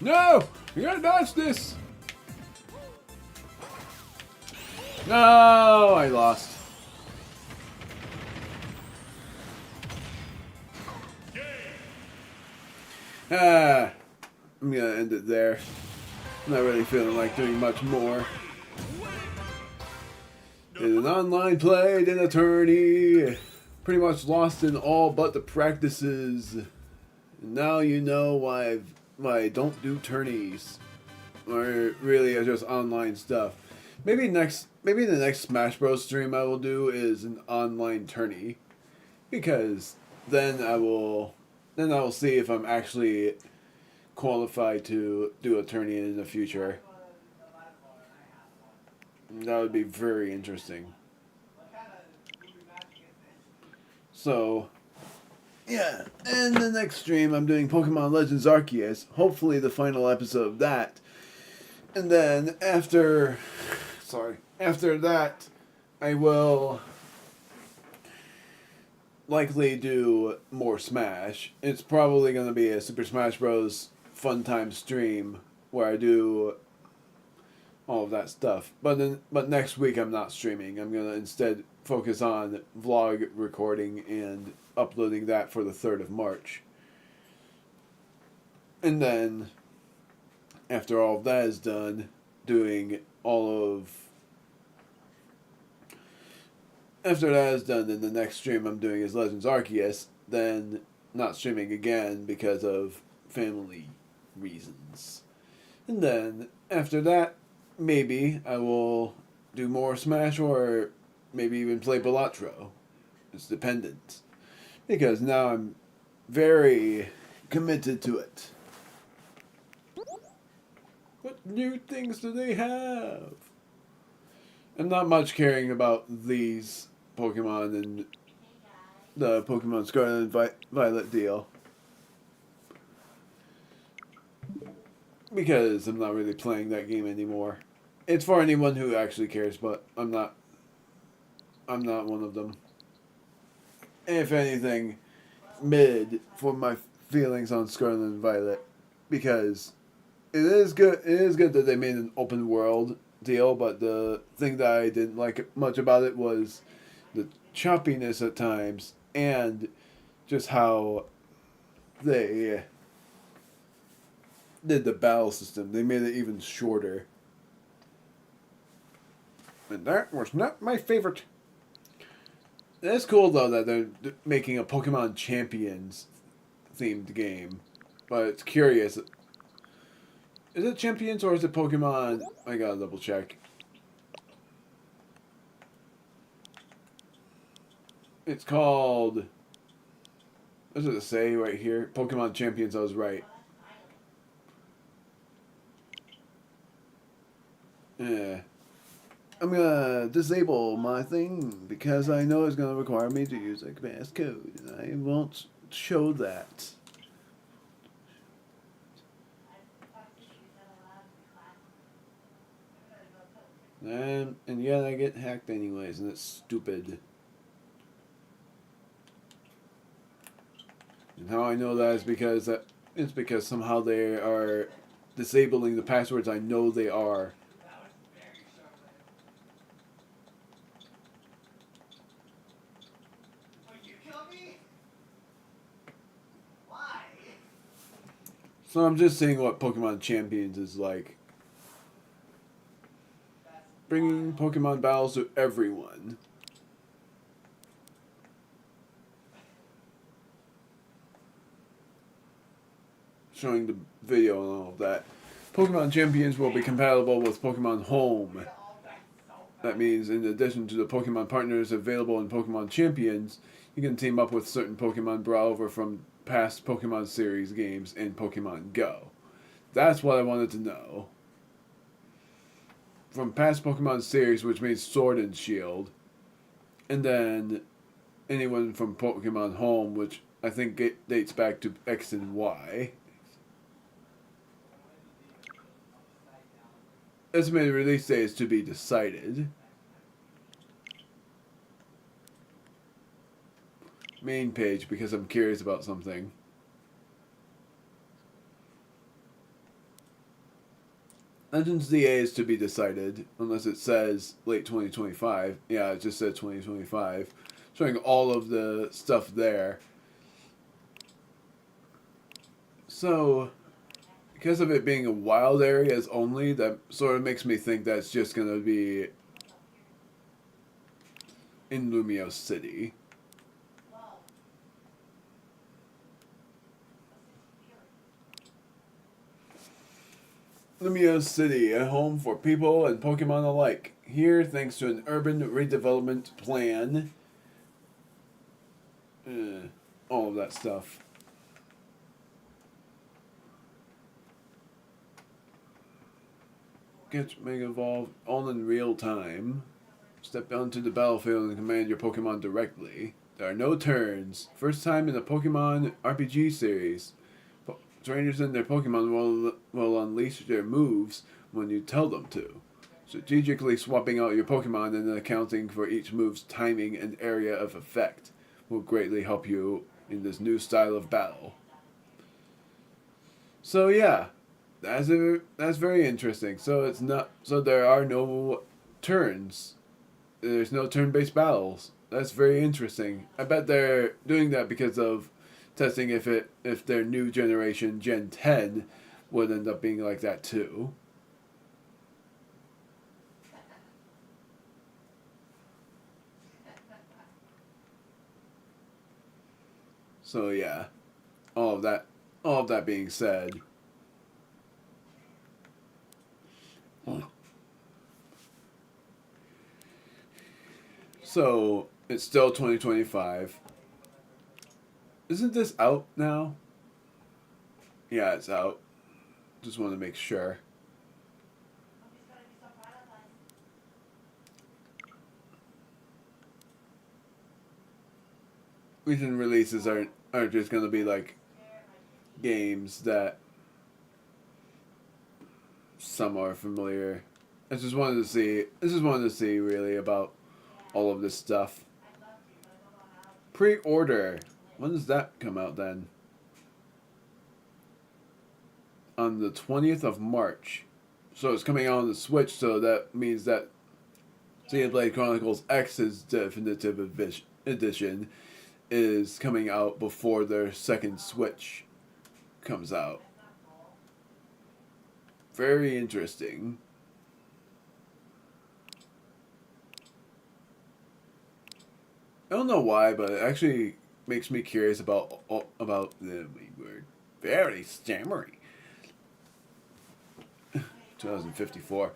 No! You gotta dodge this! No! I lost. Ah, I'm gonna end it there. I'm not really feeling like doing much more. Did an online play, did a tourney. Pretty much lost in all but the practices. And now you know why I don't do tourneys. Or really are just online stuff. Maybe the next Smash Bros stream I will do is an online tourney. Because then I will see if I'm actually qualified to do a tourney in the future. That would be very interesting. So, yeah, and the next stream I'm doing Pokemon Legends Arceus, hopefully the final episode of that. And then after that, I will likely do more Smash. It's probably going to be a Super Smash Bros. Fun time stream where I do all of that stuff. But next week I'm not streaming. I'm going to instead focus on vlog recording and uploading that for the 3rd of March. And then after all of that is done, doing all of after that is done, then the next stream I'm doing is Legends Arceus. Then not streaming again because of family reasons. And then after that, maybe I will do more Smash or maybe even play Balatro. It's dependent. Because now I'm very committed to it. What new things do they have? I'm not much caring about these Pokemon and the Pokemon Scarlet and Violet deal. Because I'm not really playing that game anymore. It's for anyone who actually cares, but I'm not one of them. If anything, mid for my feelings on Scarlet and Violet. Because it is good that they made an open world deal, but the thing that I didn't like much about it was the choppiness at times and just how they did the battle system. They made it even shorter. And that was not my favorite. It's cool though that they're making a Pokemon Champions themed game. But it's curious. Is it Champions or is it Pokemon? I gotta double check. It's called... What does it say right here? Pokemon Champions, I was right. Yeah. I'm gonna disable my thing because I know it's gonna require me to use a passcode, and I won't show that. And yet I get hacked anyways, and it's stupid. And how I know that is because somehow they are disabling the passwords I know they are. So I'm just seeing what Pokemon Champions is like. Bringing Pokemon battles to everyone. Showing the video and all of that. Pokemon Champions will be compatible with Pokemon Home. That means in addition to the Pokemon partners available in Pokemon Champions, you can team up with certain Pokemon brought over from past Pokemon series games in Pokemon Go. That's what I wanted to know. From past Pokemon series, which means Sword and Shield. And then anyone from Pokemon Home, which I think dates back to X and Y. Estimated release date is to be decided. Main page, because I'm curious about something. Legends DA is to be decided, unless it says late 2025. Yeah, it just said 2025. Showing all of the stuff there. So, because of it being a wild areas only, that sort of makes me think that's just going to be in Lumio City. Lumio City, a home for people and Pokemon alike. Here, thanks to an urban redevelopment plan. All of that stuff. Catch Mega Evolve all in real time. Step onto the battlefield and command your Pokemon directly. There are no turns. First time in a Pokemon RPG series. Trainers and their Pokemon will unleash their moves when you tell them to. Strategically swapping out your Pokemon and accounting for each move's timing and area of effect will greatly help you in this new style of battle. So yeah, that's very interesting. So there are no turns. There's no turn-based battles. That's very interesting. I bet they're doing that because of testing if their new generation Gen 10 would end up being like that too. So yeah, all of that being said, so it's still 2025. Isn't this out now? Yeah, it's out. Just want to make sure. Recent releases are just gonna be like games that some are familiar. I just wanted to see really about all of this stuff. Pre-order. When does that come out then? On the 20th of March. So it's coming out on the Switch, so that means that Xenoblade Chronicles X's Definitive Edition is coming out before their second Switch comes out. Very interesting. I don't know why, but it actually makes me curious about the word. Very stammery. 2054.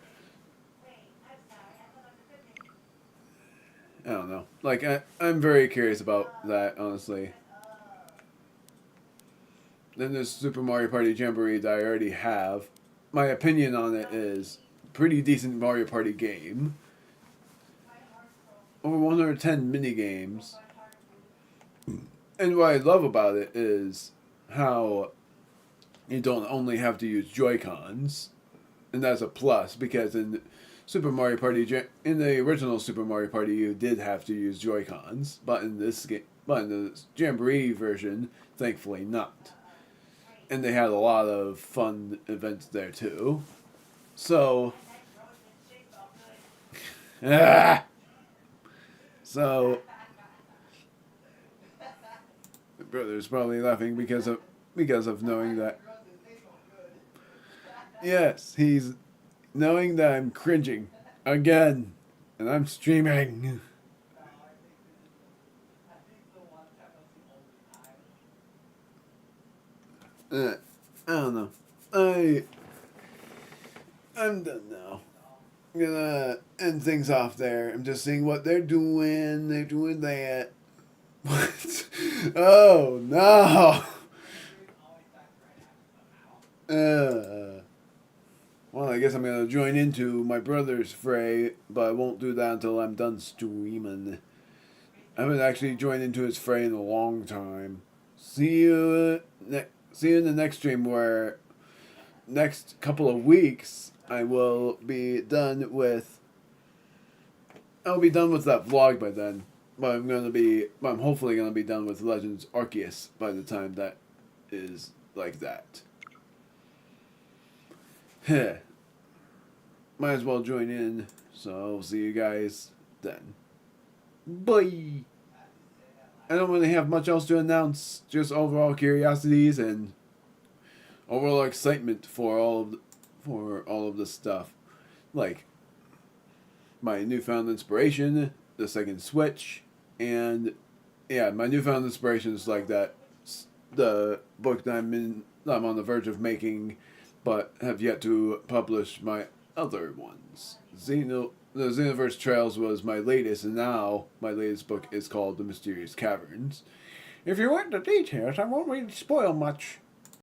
I don't know. Like, I'm very curious about that, honestly. Then there's Super Mario Party Jamboree that I already have. My opinion on it is pretty decent Mario Party game. Over 110 mini games. And what I love about it is how you don't only have to use Joy-Cons. And that's a plus, because in Super Mario Party, in the original Super Mario Party, you did have to use Joy-Cons, but in this game, but in the Jamboree version, thankfully not. And they had a lot of fun events there too. So, so my brother's probably laughing because of knowing that. Yes, he's knowing that I'm cringing again, and I'm streaming. I don't know. I'm done now. I'm gonna end things off there. I'm just seeing what they're doing. They're doing that. What? Oh no. Well, I guess I'm gonna join into my brother's fray, but I won't do that until I'm done streaming. I haven't actually joined into his fray in a long time. See you in the next stream, where next couple of weeks I will be done with. I'll be done with that vlog by then, but I'm hopefully gonna be done with Legends Arceus by the time that is like that. Heh. Might as well join in, so I'll see you guys then. Bye! I don't really have much else to announce, just overall curiosities and overall excitement for all of this stuff. Like my newfound inspiration, the second Switch, and yeah, my newfound inspiration is like that the book that I'm on the verge of making, but have yet to publish my other ones. The Xenoverse Trails was my latest, and now my latest book is called The Mysterious Caverns. If you want the details, I won't really spoil much.